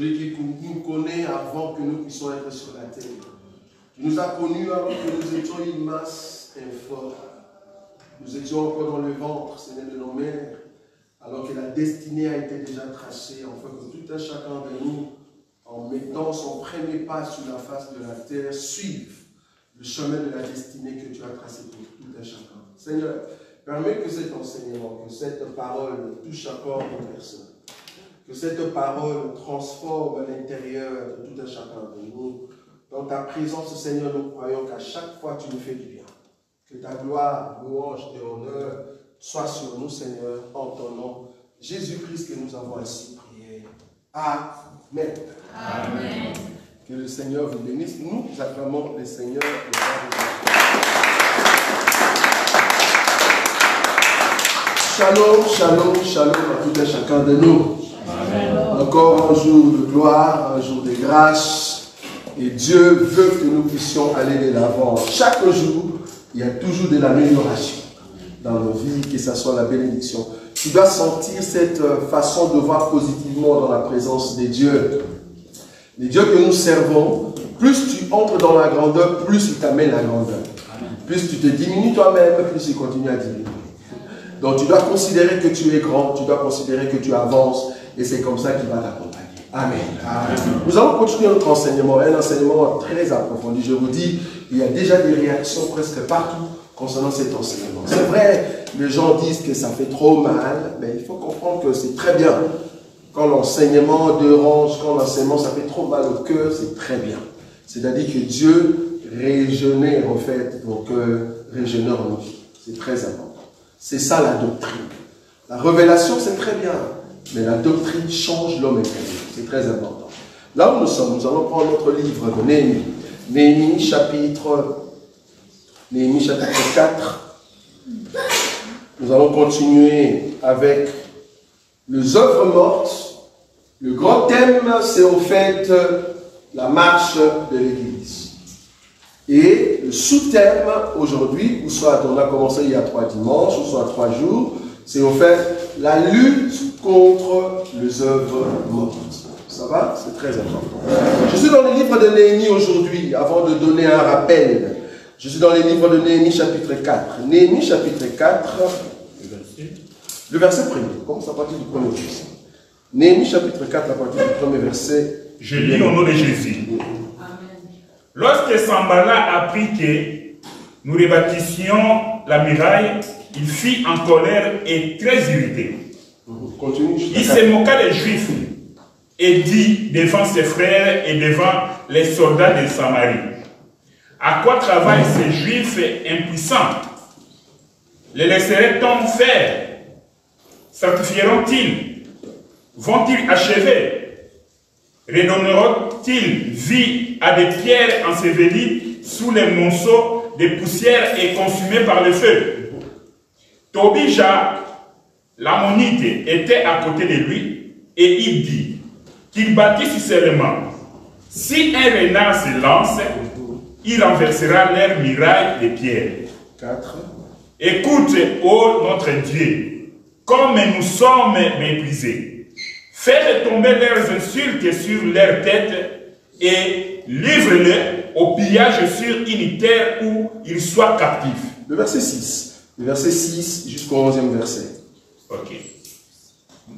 celui qui nous connaît avant que nous puissions être sur la terre. Tu nous as connus alors que nous étions une masse informe. Nous étions encore dans le ventre, Seigneur, de nos mères, alors que la destinée a été déjà tracée, afin que tout un chacun de nous, en mettant son premier pas sur la face de la terre, suive le chemin de la destinée que tu as tracé pour tout un chacun. Seigneur, permets que cet enseignement, que cette parole touche à corps de personne, que cette parole transforme l'intérieur de tout un chacun de nous. Dans ta présence, Seigneur, nous croyons qu'à chaque fois tu nous fais du bien. Que ta gloire, louange et honneur soient sur nous, Seigneur, en ton nom. Jésus-Christ, que nous avons ainsi prié. Amen. Amen. Que le Seigneur vous bénisse. Nous acclamons le Seigneur. Shalom, shalom, shalom à tout un chacun de nous. Amen. Encore un jour de gloire, un jour de grâce. Et Dieu veut que nous puissions aller de l'avant. Chaque jour, il y a toujours de l'amélioration dans nos vies, que ce soit la bénédiction. Tu dois sentir cette façon de voir positivement dans la présence des dieux. Les dieux que nous servons, plus tu entres dans la grandeur, plus il t'amène la grandeur. Plus tu te diminues toi-même, plus il continue à diminuer. Donc tu dois considérer que tu es grand, tu dois considérer que tu avances, et c'est comme ça qu'il va t'accompagner. Amen. Amen. Nous allons continuer notre enseignement, un enseignement très approfondi. Je vous dis, il y a déjà des réactions presque partout concernant cet enseignement. C'est vrai, les gens disent que ça fait trop mal, mais il faut comprendre que c'est très bien. Quand l'enseignement dérange, quand l'enseignement ça fait trop mal au cœur, c'est très bien. C'est-à-dire que Dieu régénère en fait vos cœurs, régénère nos vies. C'est très important. C'est ça la doctrine. La révélation, c'est très bien, mais la doctrine change l'homme intérieur. C'est très important. Là où nous sommes, nous allons prendre notre livre de Néhémie. Néhémie chapitre 4. Nous allons continuer avec les œuvres mortes. Le grand thème, c'est au fait la marche de l'Église. Et le sous-thème aujourd'hui, ou soit on a commencé il y a 3 dimanches, ou soit 3 jours, c'est au fait la lutte contre les œuvres mortes. Ça va? C'est très important. Je suis dans le livre de Néhémie aujourd'hui, avant de donner un rappel. Je suis dans le livre de Néhémie chapitre 4. Néhémie chapitre 4, le verset 1er. Commence à partir du premier verset. Néhémie chapitre 4, à partir du premier verset. Je lis au nom de Jésus. Lorsque Sanballat apprit que nous rebâtissions la muraille, il fut en colère et très irrité. Continue. Il se moqua des Juifs et dit devant ses frères et devant les soldats de Samarie: à quoi travaillent ces Juifs impuissants? Les laisserait-on faire? Sanctifieront-ils? Vont-ils achever? Redonneront-ils vie à des pierres ensevelies sous les monceaux de poussière et consumées par le feu? Tobija, l'ammonite, était à côté de lui et il dit qu'il bâtisse seulement. Si un renard se lance, il renversera leur muraille de pierre. 4. Écoute, ô notre Dieu, comme nous sommes méprisés. Fais tomber leurs insultes sur leur tête et livre-les au pillage sur une terre où ils soient captifs. Le verset 6. Le verset 6 jusqu'au 11e verset. Ok.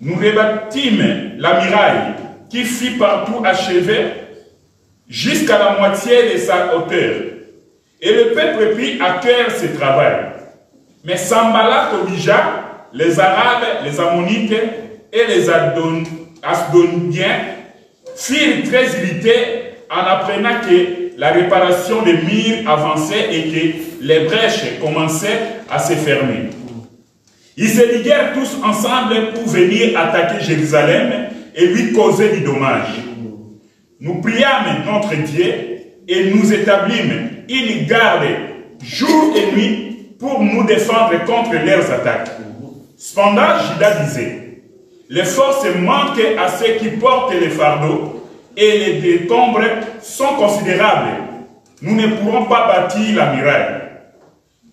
Nous rebâtîmes la muraille qui fut partout achevée jusqu'à la moitié de sa hauteur. Et le peuple prit à cœur ce travail. Mais Sanballat obligea les Arabes, les Ammonites et les Asdodiens furent très irrités en apprenant que la réparation des murs avançait et que les brèches commençaient à se fermer. Ils se liguèrent tous ensemble pour venir attaquer Jérusalem et lui causer du dommage. Nous priâmes notre Dieu et nous établîmes une garde jour et nuit pour nous défendre contre leurs attaques. Cependant, Juda disait: les forces manquent à ceux qui portent les fardeaux et les décombres sont considérables. Nous ne pourrons pas bâtir la muraille.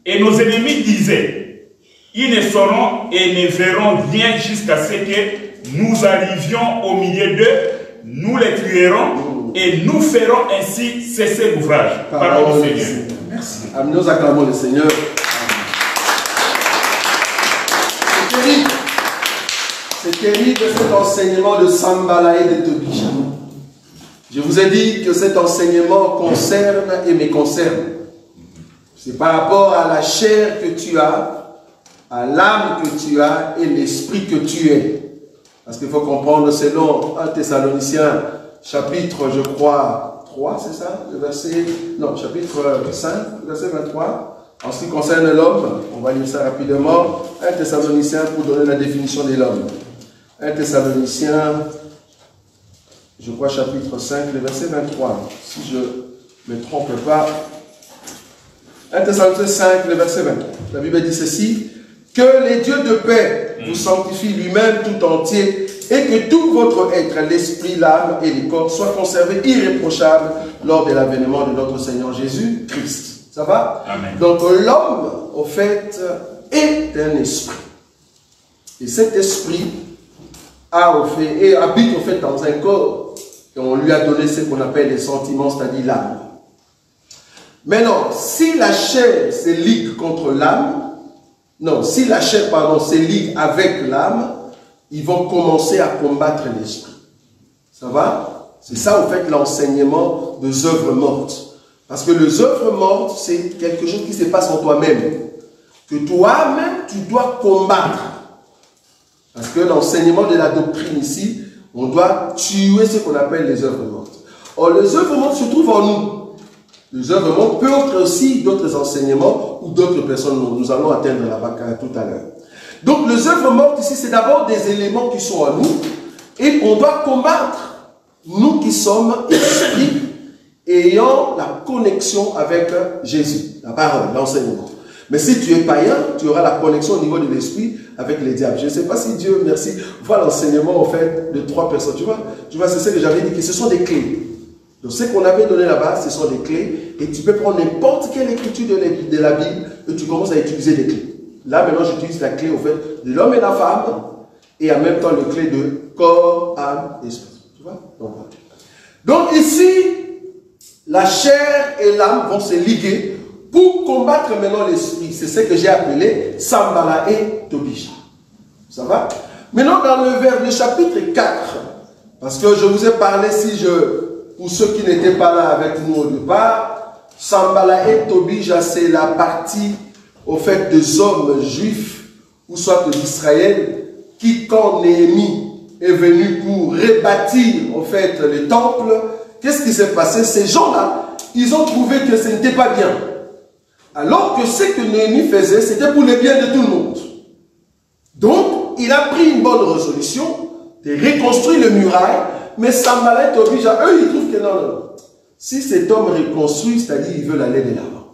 Et nos ennemis disaient: ils ne sauront et ne verront rien jusqu'à ce que nous arrivions au milieu d'eux nous les tuerons et nous ferons ainsi cesser l'ouvrage. Parole du Seigneur. Merci. Amen. Nous acclamons le Seigneur. C'est terrible cet enseignement de Sanballat et de Tobija. Je vous ai dit que cet enseignement concerne et me concerne. C'est par rapport à la chair que tu as, à l'âme que tu as et l'esprit que tu es. Parce qu'il faut comprendre selon 1 Thessaloniciens, chapitre, je crois, 3, c'est ça? Le verset, non, chapitre 5, verset 23. En ce qui concerne l'homme, on va lire ça rapidement. 1 Thessaloniciens pour donner la définition de l'homme. 1 Thessaloniciens, je crois, chapitre 5, le verset 23. Si je ne me trompe pas. 1 Thessaloniciens 5, le verset 23. La Bible dit ceci: que les dieux de paix vous sanctifient lui-même tout entier, et que tout votre être, l'esprit, l'âme et le corps, soient conservés irréprochables lors de l'avènement de notre Seigneur Jésus-Christ. Ça va? Amen. Donc l'homme, au fait, est un esprit. Et cet esprit habite au fait dans un corps. Et on lui a donné ce qu'on appelle les sentiments, c'est-à-dire l'âme. Maintenant, si la chair se ligue contre l'âme, non, si la chair, pardon, se ligue avec l'âme, ils vont commencer à combattre l'esprit. Ça va? C'est ça, au fait, l'enseignement des œuvres mortes. Parce que les œuvres mortes, c'est quelque chose qui se passe en toi-même. Que toi-même, tu dois combattre. Parce que l'enseignement de la doctrine ici, on doit tuer ce qu'on appelle les œuvres mortes. Or, les œuvres mortes se trouvent en nous. Les œuvres mortes peuvent être aussi d'autres enseignements ou d'autres personnes. Nous allons atteindre là-bas tout à l'heure. Donc, les œuvres mortes ici, c'est d'abord des éléments qui sont en nous et qu'on doit combattre. Nous qui sommes esprits ayant la connexion avec Jésus, la parole, l'enseignement. Mais si tu es païen, tu auras la connexion au niveau de l'esprit avec les diables. Je ne sais pas si Dieu, merci, voit l'enseignement en fait de 3 personnes. Tu vois, c'est ce que j'avais dit, que ce sont des clés. Donc ce qu'on avait donné là-bas, ce sont des clés. Et tu peux prendre n'importe quelle écriture de la Bible et tu commences à utiliser des clés. Là maintenant, j'utilise la clé au fait de l'homme et la femme et en même temps le clé de corps, âme, esprit. Tu vois? Donc ici, la chair et l'âme vont se liguer pour combattre maintenant l'esprit. C'est ce que j'ai appelé Sanballat et Tobija. Ça va? Maintenant, dans le chapitre 4, parce que je vous ai parlé, pour ceux qui n'étaient pas là avec nous au départ, Sanballat et Tobija, c'est la partie, au fait, des hommes juifs, ou soit d'Israël, qui, quand Néhémie est venu pour rebâtir, au fait, le temple, qu'est-ce qui s'est passé? Ces gens-là, ils ont trouvé que ce n'était pas bien. Alors que ce que Néhémie faisait, c'était pour le bien de tout le monde. Donc, il a pris une bonne résolution de reconstruire le muraille, mais Sanballat et Tobija, eux, ils trouvent que non. Si cet homme reconstruit, c'est-à-dire ils veulent aller de l'avant.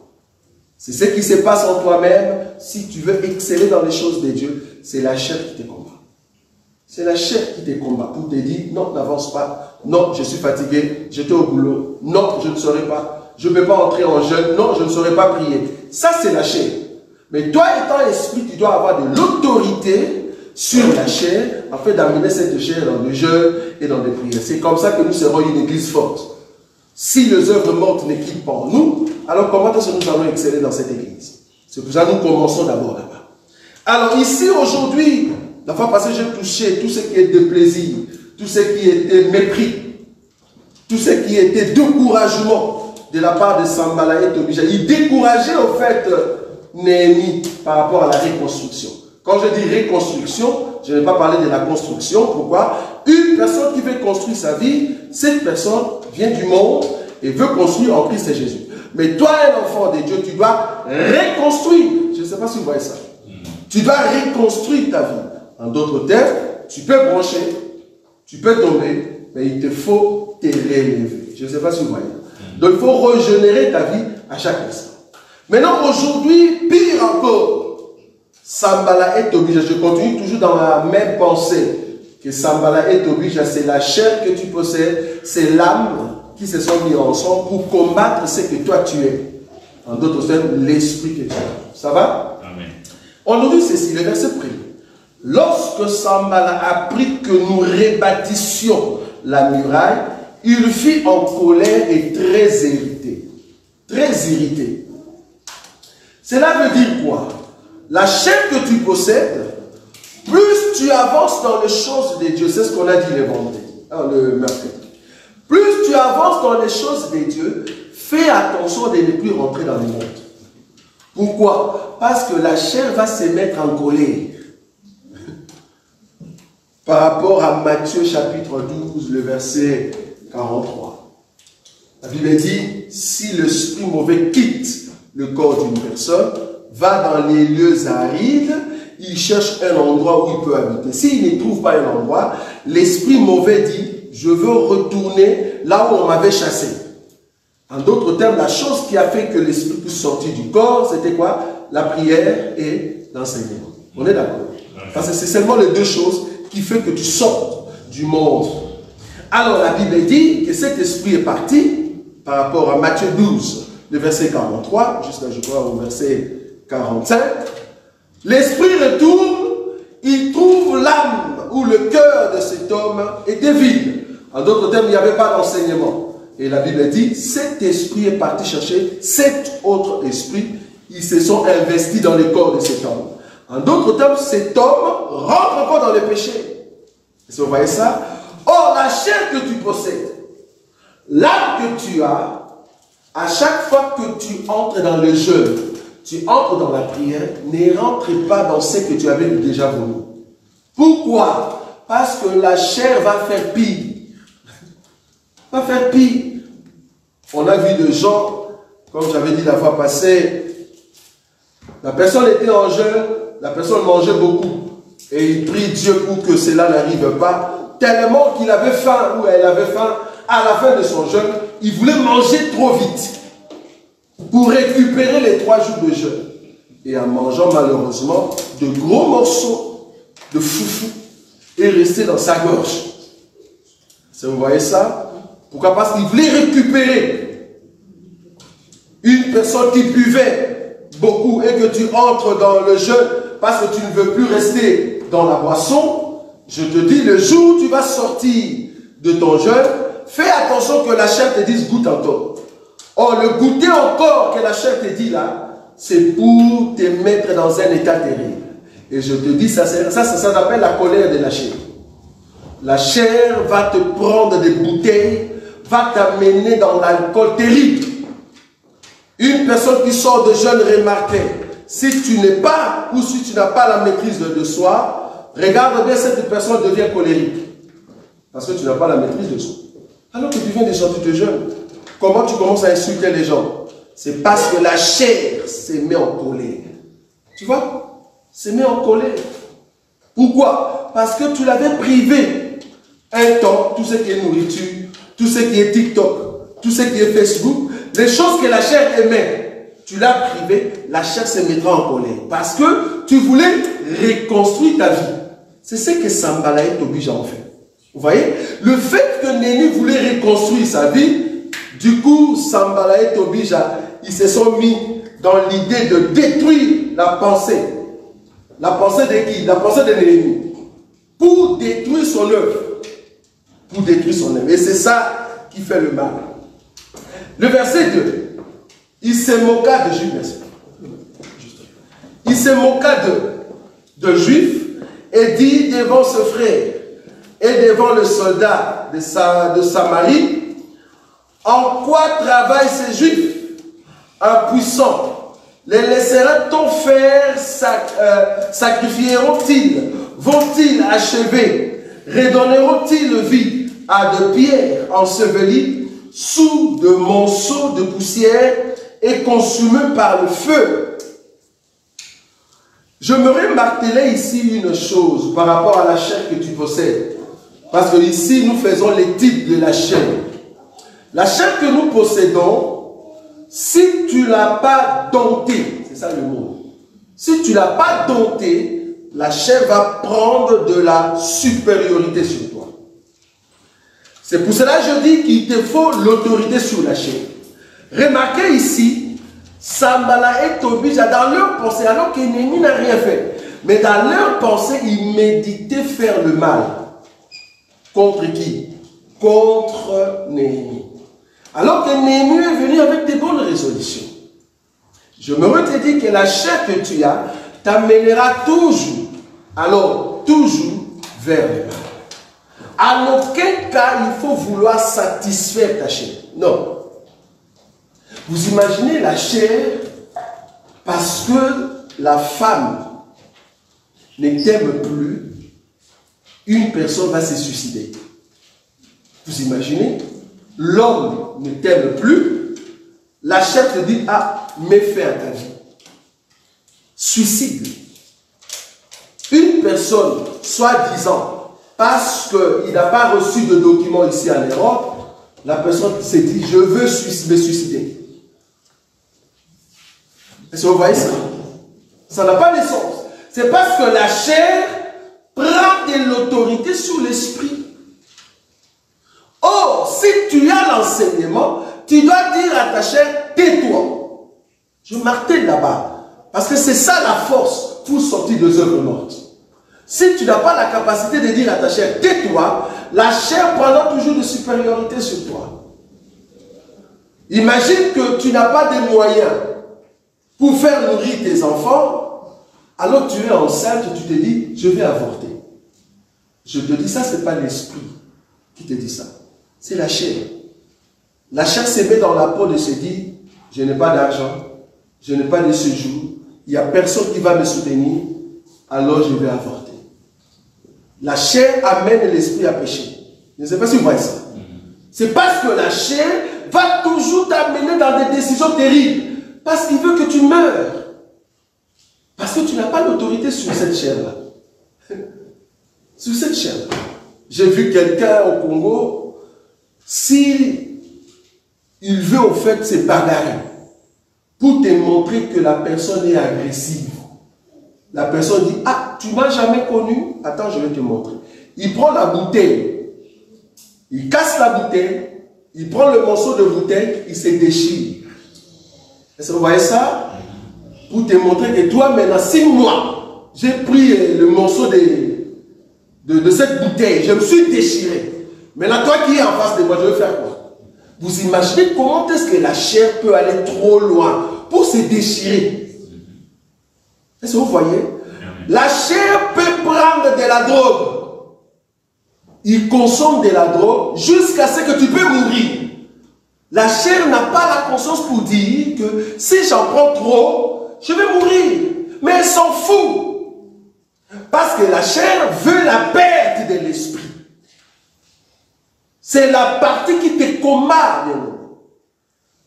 C'est ce qui se passe en toi-même. Si tu veux exceller dans les choses de Dieu, c'est la chair qui te combat. C'est la chair qui te combat pour te dire, non, n'avance pas. Non, je suis fatigué, j'étais au boulot. Non, je ne saurais pas. Je ne peux pas entrer en jeûne. Non, je ne saurais pas prier. Ça, c'est la chair. Mais toi, étant esprit, tu dois avoir de l'autorité sur la chair afin d'amener cette chair dans le jeûne et dans les prières. C'est comme ça que nous serons une église forte. Si les œuvres mortes ne quittent pas en nous, alors comment est-ce que nous allons exceller dans cette église? C'est pour ça que nous commençons d'abord là-bas. Alors ici, aujourd'hui, la fois passée, j'ai touché tout ce qui est de plaisir, tout ce qui était mépris, tout ce qui était découragement de la part de Sanballat et Tobija. Il décourageait au fait Néhémie par rapport à la reconstruction. Quand je dis reconstruction, je ne vais pas parler de la construction. Pourquoi? Une personne qui veut construire sa vie, cette personne vient du monde et veut construire en Christ et Jésus. Mais toi, un enfant de Dieu, tu dois reconstruire. Je ne sais pas si vous voyez ça. Tu dois reconstruire ta vie. En d'autres termes, tu peux brancher, tu peux tomber, mais il te faut te relever. Je ne sais pas si vous voyez. Donc il faut régénérer ta vie à chaque instant. Maintenant, aujourd'hui, pire encore, Sanballat et Tobija, je continue toujours dans la même pensée que Sanballat et Tobija, c'est la chair que tu possèdes, c'est l'âme qui se sont mis ensemble pour combattre ce que toi tu es. En d'autres termes, l'esprit que tu as. Ça va? Amen. On nous dit ceci, le verset premier. Lorsque Sanballat apprit que nous rebâtissions la muraille, il fut en colère et très irrité. Très irrité. Cela veut dire quoi? La chair que tu possèdes, plus tu avances dans les choses de Dieu, c'est ce qu'on a dit le mercredi. Plus tu avances dans les choses de Dieu, fais attention de ne plus rentrer dans le monde. Pourquoi? Parce que la chair va se mettre en colère. Par rapport à Matthieu chapitre 12, le verset 43. La Bible dit, si l'esprit mauvais quitte le corps d'une personne, va dans les lieux arides, il cherche un endroit où il peut habiter. S'il ne trouve pas un endroit, l'esprit mauvais dit, je veux retourner là où on m'avait chassé. En d'autres termes, la chose qui a fait que l'esprit puisse sortir du corps, c'était quoi? La prière et l'enseignement. On est d'accord? Parce que c'est seulement les deux choses qui fait que tu sortes du monde. Alors la Bible dit que cet esprit est parti par rapport à Matthieu 12, le verset 43, jusqu'à je crois au verset 45. L'esprit retourne, il trouve l'âme ou le cœur de cet homme était vide. En d'autres termes, il n'y avait pas d'enseignement. Et la Bible dit, cet esprit est parti chercher 7 autres esprits. Ils se sont investis dans le corps de cet homme. En d'autres termes, cet homme rentre encore dans le péché. Est-ce que vous voyez ça? Or, la chair que tu possèdes, l'âme que tu as, à chaque fois que tu entres dans le jeûne, tu entres dans la prière, ne rentre pas dans ce que tu avais déjà voulu. Pourquoi? Parce que la chair va faire pire. Va faire pire. On a vu des gens, comme j'avais dit la fois passée, la personne était en jeûne, la personne mangeait beaucoup. Et il prie Dieu pour que cela n'arrive pas. Tellement qu'il avait faim, ou elle avait faim, à la fin de son jeûne, il voulait manger trop vite. Pour récupérer les 3 jours de jeûne. Et en mangeant malheureusement de gros morceaux de foufou et resté dans sa gorge. Vous voyez ça? Pourquoi? Parce qu'il voulait récupérer. Une personne qui buvait beaucoup et que tu entres dans le jeûne parce que tu ne veux plus rester dans la boisson, je te dis, le jour où tu vas sortir de ton jeûne, fais attention que la chair te dise goûte encore. Or, le goûter encore que la chair te dit là, c'est pour te mettre dans un état terrible. Et je te dis, ça s'appelle la colère de la chair. La chair va te prendre des bouteilles, va t'amener dans l'alcool terrible. Une personne qui sort de jeûne, remarquez, si tu n'es pas, ou si tu n'as pas la maîtrise de soi, regarde bien, cette personne devient colérique. Parce que tu n'as pas la maîtrise de soi. Alors que tu viens de sortir de jeûne, comment tu commences à insulter les gens? C'est parce que la chair se met en colère. Tu vois? Se met en colère. Pourquoi? Parce que tu l'avais privé un temps, tout ce qui est nourriture, tout ce qui est TikTok, tout ce qui est Facebook, les choses que la chair aimait, tu l'as privé, la chair se mettra en colère. Parce que tu voulais reconstruire ta vie. C'est ce que Sanballat t'oblige à en faire. Vous voyez? Le fait que Néhémie voulait reconstruire sa vie, du coup, Sanballat t'oblige à... Ils se sont mis dans l'idée de détruire la pensée. La pensée de qui? La pensée de Néhémie. Pour détruire son œuvre. Pour détruire son œuvre. Et c'est ça qui fait le mal. Le verset 2. Il se moqua de Juifs. Il se moqua de Juifs et dit devant ce frère et devant le soldat de Samarie, en quoi travaillent ces Juifs impuissants? Les laissera-t-on faire? Sacrifieront-ils? Vont-ils achever? Redonneront-ils vie à de pierres ensevelies sous de monceaux de poussière et consumées par le feu? Je me marteler ici une chose par rapport à la chair que tu possèdes. Parce que ici, nous faisons l'étude de la chair. La chair que nous possédons, si tu ne l'as pas domptée, c'est ça le mot, si tu ne l'as pas domptée, la chair va prendre de la supériorité sur toi. C'est pour cela que je dis qu'il te faut l'autorité sur la chair. Remarquez ici, Sanballat t'oblige dans leur pensée, alors que Néhémie n'a rien fait, mais dans leur pensée, ils méditaient faire le mal. Contre qui? contre Néhémie. Alors que Néhémie est venu avec des bonnes résolutions. Je me te dis que la chair que tu as t'amènera toujours, alors toujours vers le mal. En aucun cas, il faut vouloir satisfaire ta chair. Non. Vous imaginez la chair parce que la femme ne t'aime plus, une personne va se suicider. Vous imaginez? L'homme ne t'aime plus, la chair te dit, ah, mets fin à ta vie. Suicide. Une personne, soi-disant, parce qu'il n'a pas reçu de documents ici en Europe, la personne s'est dit, je veux me suicider. Est-ce que vous voyez ça? Ça n'a pas de sens. C'est parce que la chair prend de l'autorité sur l'esprit. Or, si tu as l'enseignement, tu dois dire à ta chair, tais-toi. Je martèle là-bas. Parce que c'est ça la force pour sortir des œuvres mortes. Si tu n'as pas la capacité de dire à ta chair, tais-toi, la chair prendra toujours de supériorité sur toi. Imagine que tu n'as pas de moyens pour faire nourrir tes enfants, alors tu es enceinte, tu te dis, je vais avorter. Je te dis ça, ce n'est pas l'esprit qui te dit ça. C'est la chair. La chair se met dans la peau de se dire, je n'ai pas d'argent, je n'ai pas de séjour, il n'y a personne qui va me soutenir, alors je vais avorter. La chair amène l'esprit à pécher. Je ne sais pas si vous voyez ça. C'est parce que la chair va toujours t'amener dans des décisions terribles. Parce qu'il veut que tu meurs. Parce que tu n'as pas l'autorité sur cette chair-là. Sur cette chair-là. J'ai vu quelqu'un au Congo, s'il veut au fait se bagarrer, pour te montrer que la personne est agressive. La personne dit, ah, tu ne m'as jamais connu? Attends, je vais te montrer. Il prend la bouteille, il casse la bouteille, il prend le morceau de bouteille, il se déchire. Est-ce que vous voyez ça? Pour te montrer que toi, maintenant, 6 mois, j'ai pris le morceau de cette bouteille, je me suis déchiré. Maintenant, toi qui es en face de moi, je vais faire quoi? Vous imaginez comment est-ce que la chair peut aller trop loin pour se déchirer? Est-ce que vous voyez? La chair peut prendre de la drogue. Il consomme de la drogue jusqu'à ce que tu peux mourir. La chair n'a pas la conscience pour dire que si j'en prends trop, je vais mourir. Mais elle s'en fout. Parce que la chair veut la perte de l'esprit. C'est la partie qui te combat.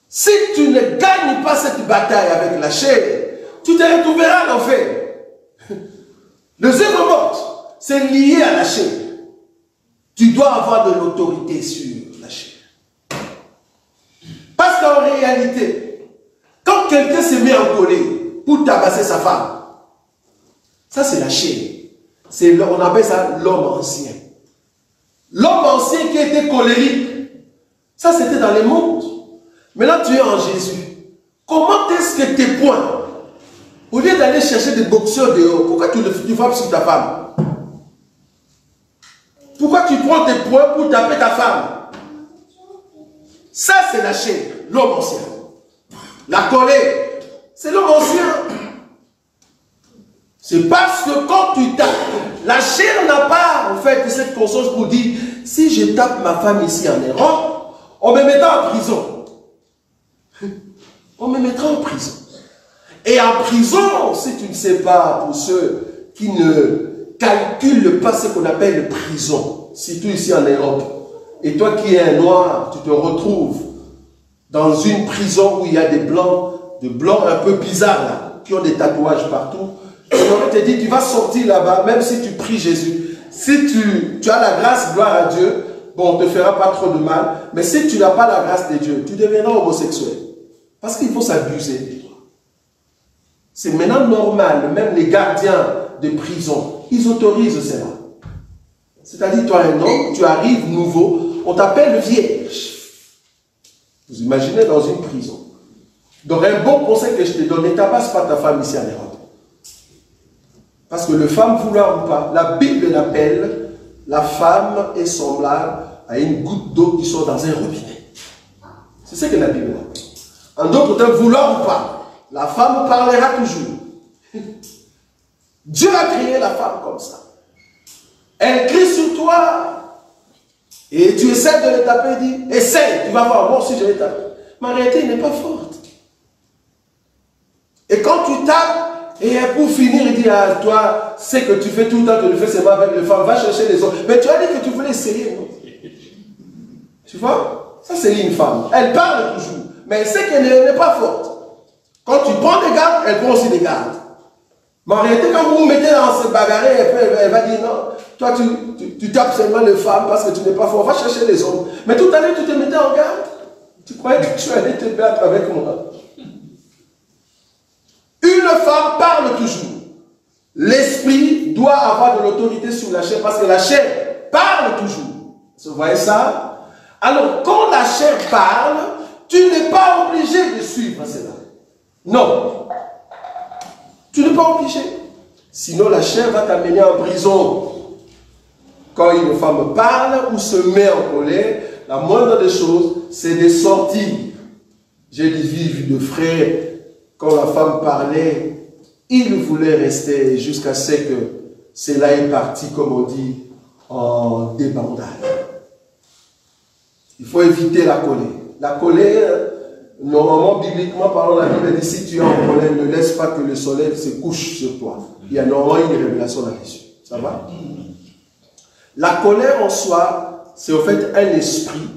Si tu ne gagnes pas cette bataille avec la chair, tu te retrouveras à l'enfer. Les œuvres mortes, c'est lié à la chair. Tu dois avoir de l'autorité sur la chair. Parce qu'en réalité, quand quelqu'un se met en colère pour tabasser sa femme, ça c'est la chair. On appelle ça l'homme ancien. L'homme ancien qui était colérique, ça c'était dans le monde. Maintenant tu es en Jésus. Comment est-ce que tes poings, au lieu d'aller chercher des boxeurs dehors, pourquoi tu frappes sur ta femme? Pourquoi tu prends tes poings pour taper ta femme? Ça, c'est la chair, l'homme ancien. La colère, c'est l'homme ancien. C'est parce que quand tu tapes, la chair n'a pas, en fait, cette conscience pour dire, si je tape ma femme ici en Europe, on me mettra en prison. On me mettra en prison. Et en prison, si tu ne sais pas, pour ceux qui ne calculent pas ce qu'on appelle prison, surtout ici en Europe, et toi qui es un noir, tu te retrouves dans une prison où il y a des blancs un peu bizarres là, qui ont des tatouages partout. Je te dis, tu vas sortir là-bas, même si tu pries Jésus. Si tu as la grâce, gloire à Dieu, bon, on ne te fera pas trop de mal. Mais si tu n'as pas la grâce de Dieu, tu deviendras homosexuel. Parce qu'il faut s'abuser de toi. C'est maintenant normal, même les gardiens de prison, ils autorisent cela. C'est-à-dire, toi, un homme, tu arrives nouveau, on t'appelle vierge. Vous imaginez dans une prison. Donc, un bon conseil que je te donne, ne tabasse pas ta femme ici en Europe. Parce que le femme, vouloir ou pas, la Bible l'appelle, la femme est semblable à une goutte d'eau qui sort dans un robinet. C'est ce que la Bible a. En d'autres termes, vouloir ou pas, la femme parlera toujours. Dieu a créé la femme comme ça. Elle crie sur toi et tu essaies de le taper et dis, essaye, tu vas voir, moi aussi je vais taper. Mais en réalité, il n'est pas forte. Et quand tu tapes, et pour finir, il dit à toi, c'est que tu fais tout le temps, tu le fais seulement avec les femmes, va chercher les autres. Mais tu as dit que tu voulais essayer, non? Tu vois? Ça, c'est une femme. Elle parle toujours, mais elle sait qu'elle n'est pas forte. Quand tu prends des gardes, elle prend aussi des gardes. Mais en réalité, quand vous vous mettez dans ce bagarre, elle va dire non, toi tu tapes seulement les femmes parce que tu n'es pas fort, va chercher les hommes. Mais tout à l'heure, tu te mettais en garde. Tu croyais que tu allais te battre avec moi. Une femme parle toujours. L'esprit doit avoir de l'autorité sur la chair parce que la chair parle toujours. Vous voyez ça? Alors, quand la chair parle, tu n'es pas obligé de suivre cela. Non. Tu n'es pas obligé. Sinon, la chair va t'amener en prison. Quand une femme parle ou se met en colère, la moindre des choses, c'est de sortir. J'ai des vu de frères, quand la femme parlait, il voulait rester jusqu'à ce que cela est parti, comme on dit, en débandade. Il faut éviter la colère. La colère, normalement, bibliquement parlant, la Bible dit, si tu es en colère, ne laisse pas que le soleil se couche sur toi. Il y a normalement une révélation là-dessus. Ça va? La colère en soi, c'est au fait un esprit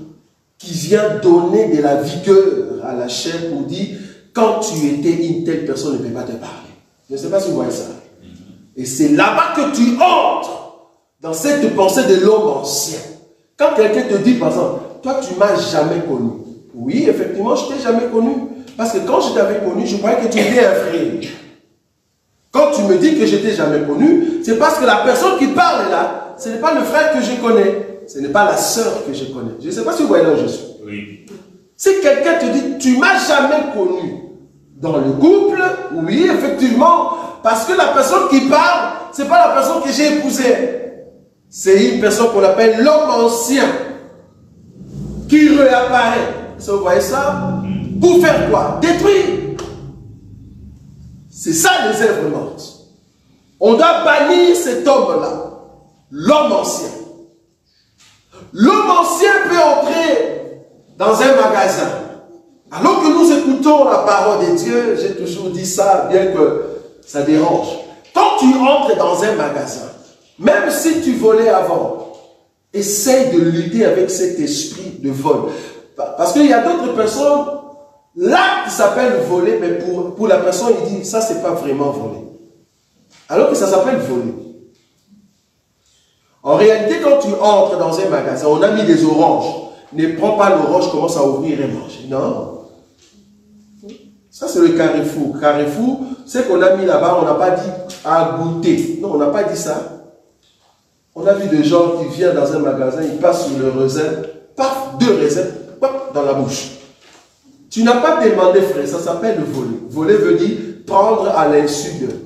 qui vient donner de la vigueur à la chair pour dire, quand tu étais une telle personne, ne peut pas te parler. Je ne sais pas si vous voyez ça. Et c'est là-bas que tu entres dans cette pensée de l'homme ancien. Quand quelqu'un te dit, par exemple, toi, tu ne m'as jamais connu. Oui, effectivement, je ne t'ai jamais connu. Parce que quand je t'avais connu, je croyais que tu étais un frère. Quand tu me dis que je ne t'ai jamais connu, c'est parce que la personne qui parle là, ce n'est pas le frère que je connais. Ce n'est pas la sœur que je connais. Je ne sais pas si vous voyez là où je suis. Oui. Si quelqu'un te dit, tu ne m'as jamais connu dans le couple, oui, effectivement, parce que la personne qui parle, ce n'est pas la personne que j'ai épousée. C'est une personne qu'on appelle l'homme ancien qui réapparaît. Vous voyez ça? Pour faire quoi? Détruire. C'est ça les œuvres mortes. On doit bannir cet homme-là, l'homme ancien. L'homme ancien peut entrer dans un magasin. Alors que nous écoutons la parole de Dieu, j'ai toujours dit ça, bien que ça dérange. Quand tu entres dans un magasin, même si tu volais avant, essaye de lutter avec cet esprit de vol. Parce qu'il y a d'autres personnes, l'acte s'appelle voler, mais pour la personne, il dit, ça c'est pas vraiment voler. Alors que ça s'appelle voler. En réalité, quand tu entres dans un magasin, on a mis des oranges. Ne prends pas l'orange, commence à ouvrir et manger. Non. Ça, c'est le carrefour. Carrefour, c'est qu'on a mis là-bas, on n'a pas dit à goûter. Non, on n'a pas dit ça. On a vu des gens qui viennent dans un magasin, ils passent sur le raisin, paf, 2 raisins, paf, dans la bouche. Tu n'as pas demandé, frère, ça s'appelle voler. Voler veut dire prendre à l'insu d'eux.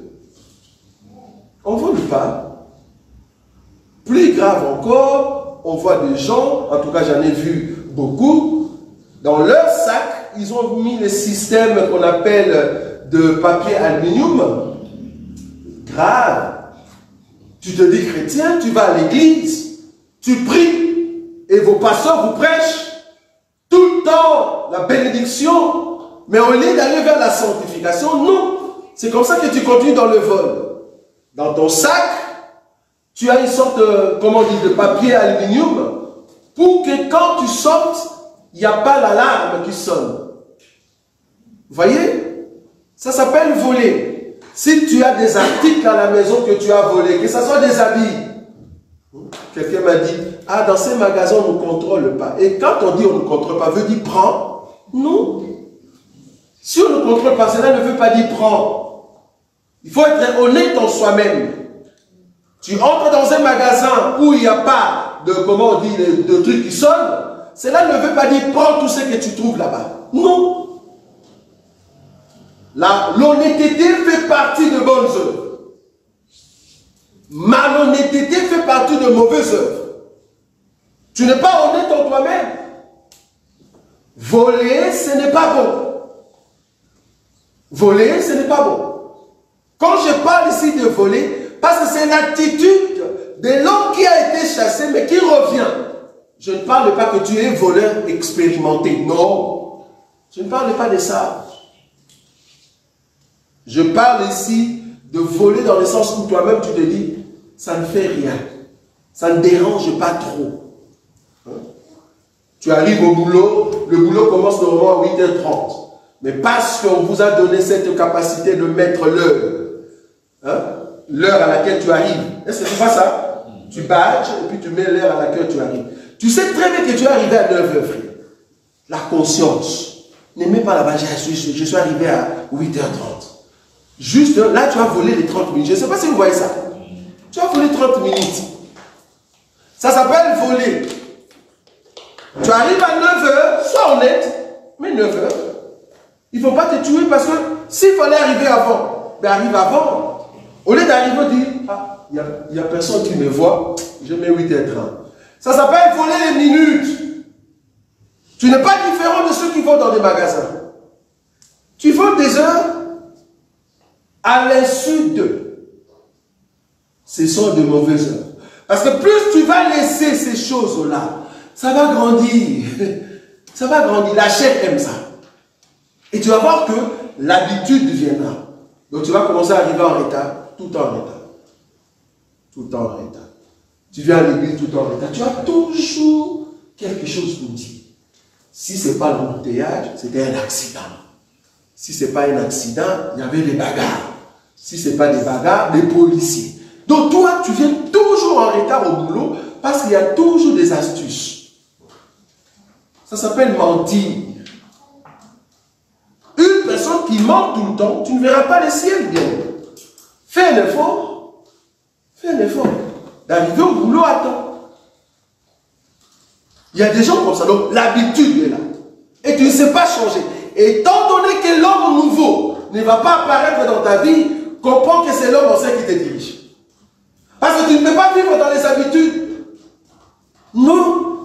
On ne vole pas. Plus grave encore, on voit des gens, en tout cas j'en ai vu beaucoup, dans leur sac, ils ont mis le système qu'on appelle de papier aluminium. Grave. Tu te dis chrétien, tu vas à l'église, tu pries, et vos pasteurs vous prêchent tout le temps la bénédiction, mais au lieu d'aller vers la sanctification, non. C'est comme ça que tu continues dans le vol. Dans ton sac, tu as une sorte de, comment on dit, de papier aluminium pour que quand tu sortes, il n'y a pas l'alarme qui sonne. Vous voyez? Ça s'appelle voler. Si tu as des articles à la maison que tu as volés, que ce soit des habits, quelqu'un m'a dit, ah, dans ces magasins, on ne contrôle pas. Et quand on dit on ne contrôle pas, veut dire prends? Non. Si on ne contrôle pas, cela ne veut pas dire prends. Il faut être honnête en soi-même. Tu entres dans un magasin où il n'y a pas de, comment on dit, de trucs qui sonnent, cela ne veut pas dire prends tout ce que tu trouves là-bas. Non. L'honnêteté fait partie de bonnes œuvres. Malhonnêteté fait partie de mauvaises œuvres. Tu n'es pas honnête en toi-même. Voler, ce n'est pas bon. Voler, ce n'est pas bon. Quand je parle ici de voler, parce que c'est l'attitude de l'homme qui a été chassé, mais qui revient. Je ne parle pas que tu es voleur expérimenté. Non. Je ne parle pas de ça. Je parle ici de voler dans le sens où toi-même tu te dis, ça ne fait rien. Ça ne dérange pas trop. Hein? Tu arrives au boulot, le boulot commence normalement à 8h30. Mais parce qu'on vous a donné cette capacité de mettre l'heure, hein? L'heure à laquelle tu arrives. Est-ce que c'est pas ça? Tu badges et puis tu mets l'heure à laquelle tu arrives. Tu sais très bien que tu es arrivé à 9h, frère. La conscience. N'aimez pas la badge, je suis arrivé à 8h30. Juste là, tu as volé les 30 minutes. Je ne sais pas si vous voyez ça. Tu as volé 30 minutes. Ça s'appelle voler. Tu arrives à 9h, sois honnête, mais 9h. Il ne faut pas te tuer parce que s'il fallait arriver avant, ben arrive avant. Au lieu d'arriver, on dit, ah, il n'y a personne qui me voit, je mets 8h30. Ça s'appelle voler les minutes. Tu n'es pas différent de ceux qui vont dans des magasins. Tu voles des heures à l'insu d'eux. Ce sont de mauvaises heures. Parce que plus tu vas laisser ces choses-là, ça va grandir. Ça va grandir. La chair aime ça. Et tu vas voir que l'habitude viendra. Donc tu vas commencer à arriver en retard, tout en retard. Tout en retard. Tu viens à l'église tout en retard. Tu as toujours quelque chose pour dire. Si ce n'est pas l'embouteillage, c'était un accident. Si ce n'est pas un accident, il y avait des bagarres. Si ce n'est pas des bagarres, des policiers. Donc toi, tu viens toujours en retard au boulot parce qu'il y a toujours des astuces. Ça s'appelle mentir. Une personne qui ment tout le temps, tu ne verras pas le ciel bien. Fais un effort. Fais un effort. D'arriver au boulot à temps. Il y a des gens comme ça. Donc l'habitude est là. Et tu ne sais pas changer. Et étant donné que l'homme nouveau ne va pas apparaître dans ta vie, comprends que c'est l'homme ancien qui te dirige. Parce que tu ne peux pas vivre dans les habitudes. Non.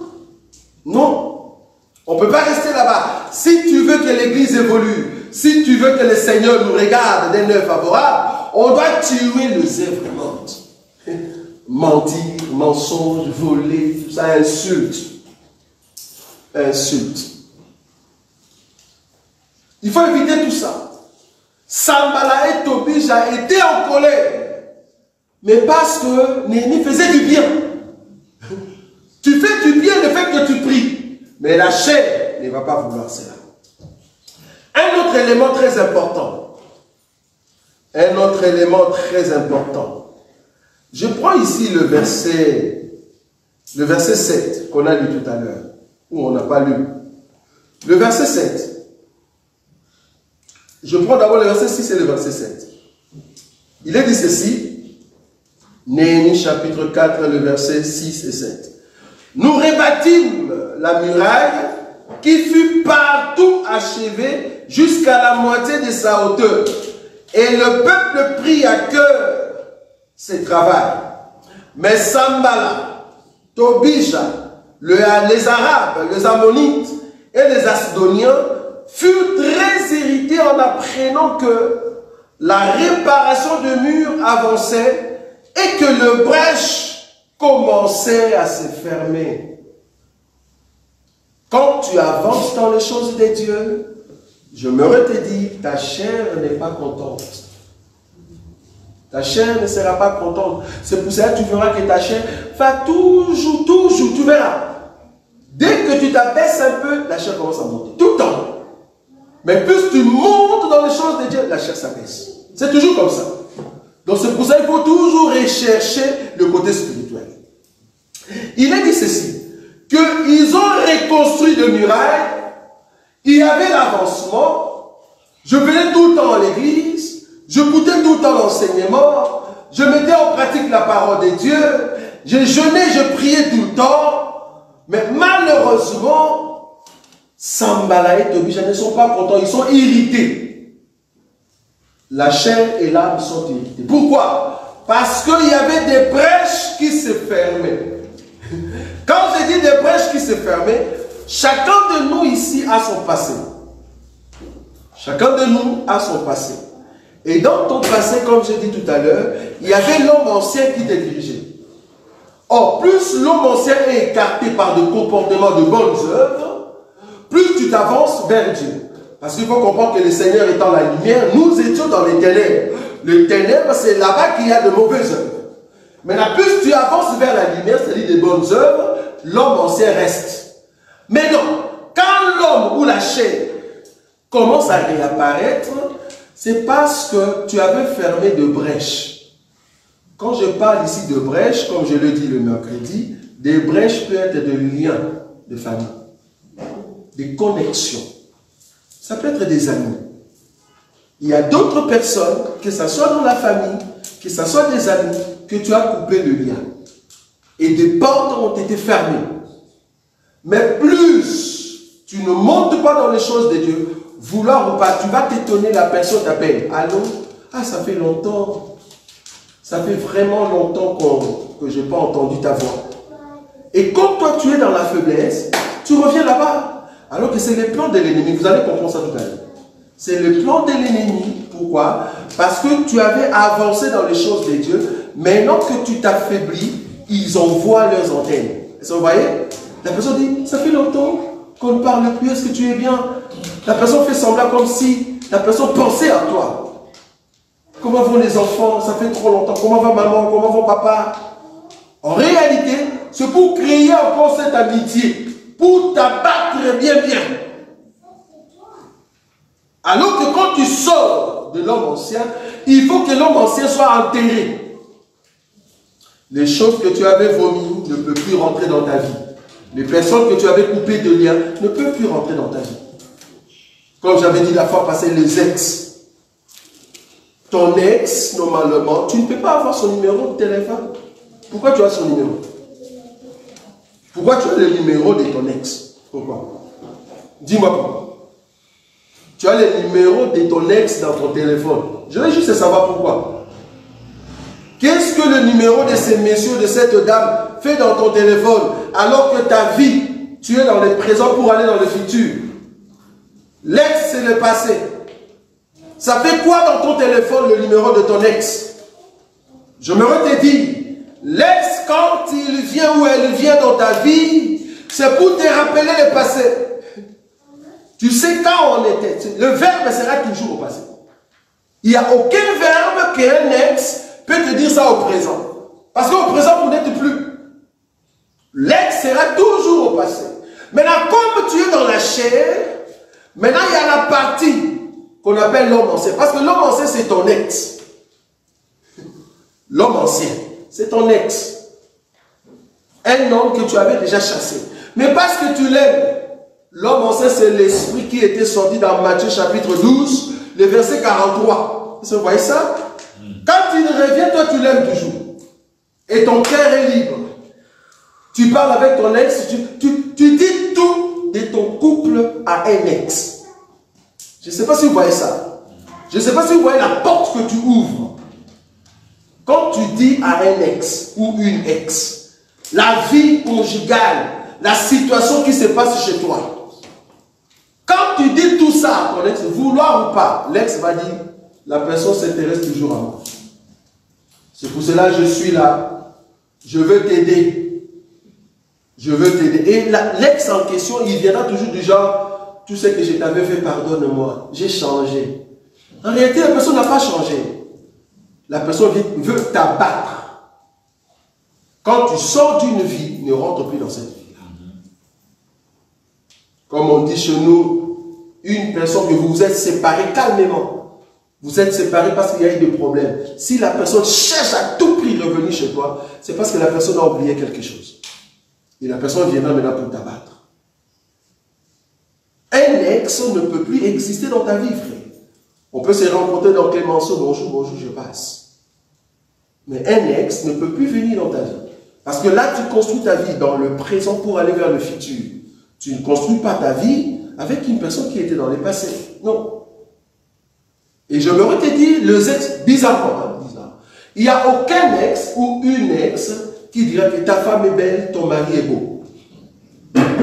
Non. On ne peut pas rester là-bas. Si tu veux que l'église évolue, si tu veux que le Seigneur nous regarde d'un œil favorable, on doit tuer les œuvres mortes. Mentir, mensonge, voler, tout ça, insulte. Insulte. Il faut éviter tout ça. Sanballat et Tobija étaient en colère. Mais parce que Néhémie faisait du bien. Tu fais du bien le fait que tu pries. Mais la chair ne va pas vouloir cela. Un autre élément très important. Un autre élément très important. Je prends ici le verset 7 qu'on a lu tout à l'heure. Ou on n'a pas lu. Le verset 7. Je prends d'abord le verset 6 et le verset 7. Il est dit ceci. Néhémie chapitre 4, le verset 6 et 7. Nous rebâtîmes la muraille qui fut partout achevée jusqu'à la moitié de sa hauteur. Et le peuple prit à cœur ses travaux. Mais Sanballat, Tobija, les Arabes, les Ammonites et les Asdoniens furent très irrités en apprenant que la réparation de murs avançait et que le brèche commençait à se fermer. Quand tu avances dans les choses de Dieu, je me te dis, ta chair n'est pas contente. Ta chair ne sera pas contente. C'est pour ça que tu verras que ta chair va toujours, tu verras. Dès que tu t'abaisses un peu, la chair commence à monter. Tout le temps. Mais plus tu montes dans les choses de Dieu, la chair s'abaisse. C'est toujours comme ça. Donc c'est pour ça qu'il faut toujours rechercher le côté spirituel. Il est dit ceci, qu'ils ont reconstruit de murailles, il y avait l'avancement, je venais tout le temps à l'église, je écoutais tout le temps l'enseignement, je mettais en pratique la parole de Dieu, je jeûnais, je priais tout le temps, mais malheureusement, Sanballat et Tobija ne sont pas contents, ils sont irrités. La chair et l'âme sont irritées. Pourquoi? Parce qu'il y avait des brèches qui se fermaient. Quand je dis des brèches qui se fermaient. Chacun de nous ici a son passé. Chacun de nous a son passé. Et dans ton passé, comme j'ai dit tout à l'heure, il y avait l'homme ancien qui te dirigeait. Or, plus l'homme ancien est écarté par des comportements de bonnes œuvres, plus tu t'avances vers Dieu. Parce qu'il faut comprendre que le Seigneur étant la lumière, nous étions dans les ténèbres. Le ténèbre, c'est là-bas qu'il y a de mauvaises œuvres. Maintenant, plus tu avances vers la lumière, c'est-à-dire des bonnes œuvres, l'homme ancien reste. Mais non, quand l'homme ou la chair commence à réapparaître, c'est parce que tu avais fermé de brèches. Quand je parle ici de brèches, comme je le dis le mercredi, des brèches peuvent être des liens de famille, des connexions. Ça peut être des amis. Il y a d'autres personnes, que ce soit dans la famille, que ce soit des amis, que tu as coupé le lien. Et des portes ont été fermées. Mais plus tu ne montes pas dans les choses de Dieu, vouloir ou pas, tu vas t'étonner, la personne t'appelle. Allô? Ah, ça fait longtemps. Ça fait vraiment longtemps que je n'ai pas entendu ta voix. Et comme toi, tu es dans la faiblesse, tu reviens là-bas. Alors que c'est le plan de l'ennemi. Vous allez comprendre ça tout à l'heure. C'est le plan de l'ennemi. Pourquoi? Parce que tu avais avancé dans les choses de Dieu. Maintenant que tu t'affaiblis, ils envoient leurs antennes. Est-ce que vous voyez? La personne dit, ça fait longtemps qu'on ne parle plus. Est-ce que tu es bien? La personne fait semblant comme si la personne pensait à toi. Comment vont les enfants? Ça fait trop longtemps. Comment va maman? Comment va papa? En réalité, c'est pour créer encore cette amitié. Pour t'abattre bien. Alors que quand tu sors de l'homme ancien, il faut que l'homme ancien soit enterré. Les choses que tu avais vomies ne peuvent plus rentrer dans ta vie. Les personnes que tu avais coupées de liens ne peuvent plus rentrer dans ta vie. Comme j'avais dit la fois passée, les ex. Ton ex, normalement, tu ne peux pas avoir son numéro de téléphone. Pourquoi tu as son numéro? Pourquoi tu as le numéro de ton ex? Pourquoi? Dis-moi pourquoi. Tu as le numéro de ton ex dans ton téléphone. Je veux juste savoir pourquoi. Qu'est-ce que le numéro de ces messieurs, de cette dame fait dans ton téléphone alors que ta vie, tu es dans le présent pour aller dans le futur? L'ex, c'est le passé. Ça fait quoi dans ton téléphone le numéro de ton ex? Je me te dis, l'ex, quand il vient ou elle vient dans ta vie, c'est pour te rappeler le passé. Tu sais quand on était. Le verbe sera toujours au passé. Il n'y a aucun verbe qu'un ex peut te dire ça au présent. Parce qu'au présent, vous n'êtes plus. L'ex sera toujours au passé. Maintenant, comme tu es dans la chair, maintenant il y a la partie qu'on appelle l'homme ancien. Parce que l'homme ancien, c'est ton ex. L'homme ancien, c'est ton ex. Un homme que tu avais déjà chassé. Mais parce que tu l'aimes, l'homme ancien, c'est l'esprit qui était sorti dans Matthieu chapitre 12, le verset 43. Vous voyez ça? Quand il revient, toi tu l'aimes toujours. Et ton cœur est libre. Tu parles avec ton ex, tu dis tout de ton couple à un ex. Je ne sais pas si vous voyez ça. Je ne sais pas si vous voyez la porte que tu ouvres. Quand tu dis à un ex ou une ex, la vie conjugale, la situation qui se passe chez toi. Quand tu dis tout ça à ton ex, vouloir ou pas, l'ex va dire, la personne s'intéresse toujours à moi. C'est pour cela que je suis là. Je veux t'aider. Je veux t'aider. Et l'ex en question, il viendra toujours du genre, tout ce que je t'avais fait, pardonne-moi. J'ai changé. En réalité, la personne n'a pas changé. La personne veut t'abattre. Quand tu sors d'une vie, ne rentre plus dans cette vie-là. Comme on dit chez nous, une personne que vous vous êtes séparés calmement. Vous êtes séparés parce qu'il y a eu des problèmes. Si la personne cherche à tout prix revenir chez toi, c'est parce que la personne a oublié quelque chose. Et la personne viendra maintenant pour t'abattre. Un ex ne peut plus exister dans ta vie, frère. On peut se rencontrer dans Clémenceau, bonjour, je passe. Mais un ex ne peut plus venir dans ta vie. Parce que là, tu construis ta vie dans le présent pour aller vers le futur. Tu ne construis pas ta vie avec une personne qui était dans le passé. Non. Et je me te dit, les ex, bizarrement, il n'y a aucun ex ou une ex qui dirait que ta femme est belle, ton mari est beau.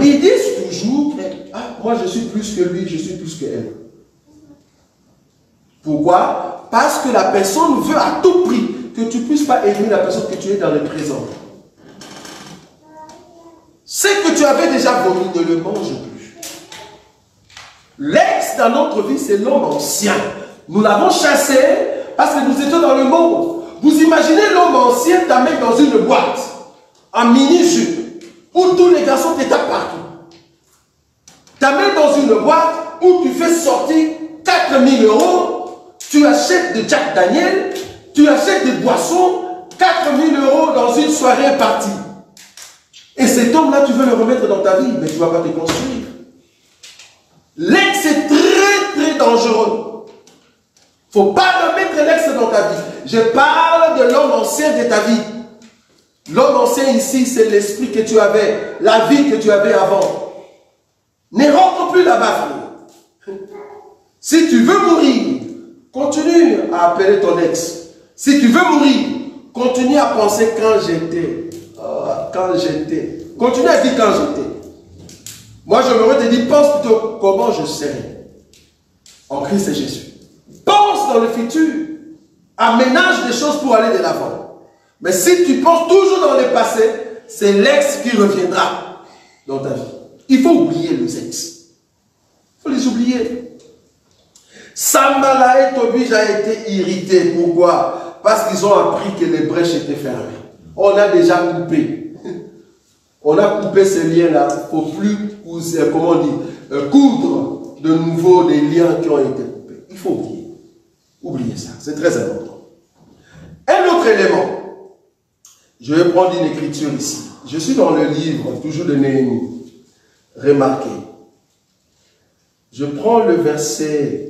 Ils disent toujours que moi je suis plus que lui, je suis plus que elle. Pourquoi? Parce que la personne veut à tout prix que tu ne puisses pas aimer la personne que tu es dans le présent. Ce que tu avais déjà vomi, ne le mange plus. L'ex dans notre vie, c'est l'homme ancien. Nous l'avons chassé parce que nous étions dans le monde. Vous imaginez l'homme ancien t'amène dans une boîte, en mini-jupe, où tous les garçons t'étapent partout. T'amènes dans une boîte où tu fais sortir 4 000 €, tu achètes de Jack Daniel, tu achètes des boissons, 4 000 € dans une soirée partie. Et cet homme-là, tu veux le remettre dans ta vie, mais tu ne vas pas te construire. L'ex est très, très dangereux. Il ne faut pas remettre l'ex dans ta vie. Je parle de l'homme ancien de ta vie. L'homme ancien ici, c'est l'esprit que tu avais, la vie que tu avais avant. Ne rentre plus là-bas, frère. Si tu veux mourir, continue à appeler ton ex. Si tu veux mourir, continue à penser quand j'étais. Quand j'étais. Continue à dire quand j'étais. Moi, je me te dire, pense plutôt comment je serai en Christ Jésus. Pense dans le futur. Aménage des choses pour aller de l'avant. Mais si tu penses toujours dans le passé, c'est l'ex qui reviendra dans ta vie. Il faut oublier les ex. Il faut les oublier. Sambala et Tobija a été irrités. Pourquoi? Parce qu'ils ont appris que les brèches étaient fermées. On a déjà coupé. On a coupé ces liens-là. Il ne faut plus, comment on dit, coudre de nouveau des liens qui ont été coupés. Il faut oublier. Oubliez ça. C'est très important. Un autre élément. Je vais prendre une écriture ici. Je suis dans le livre, toujours de Néhémie. Remarquez. Je prends le verset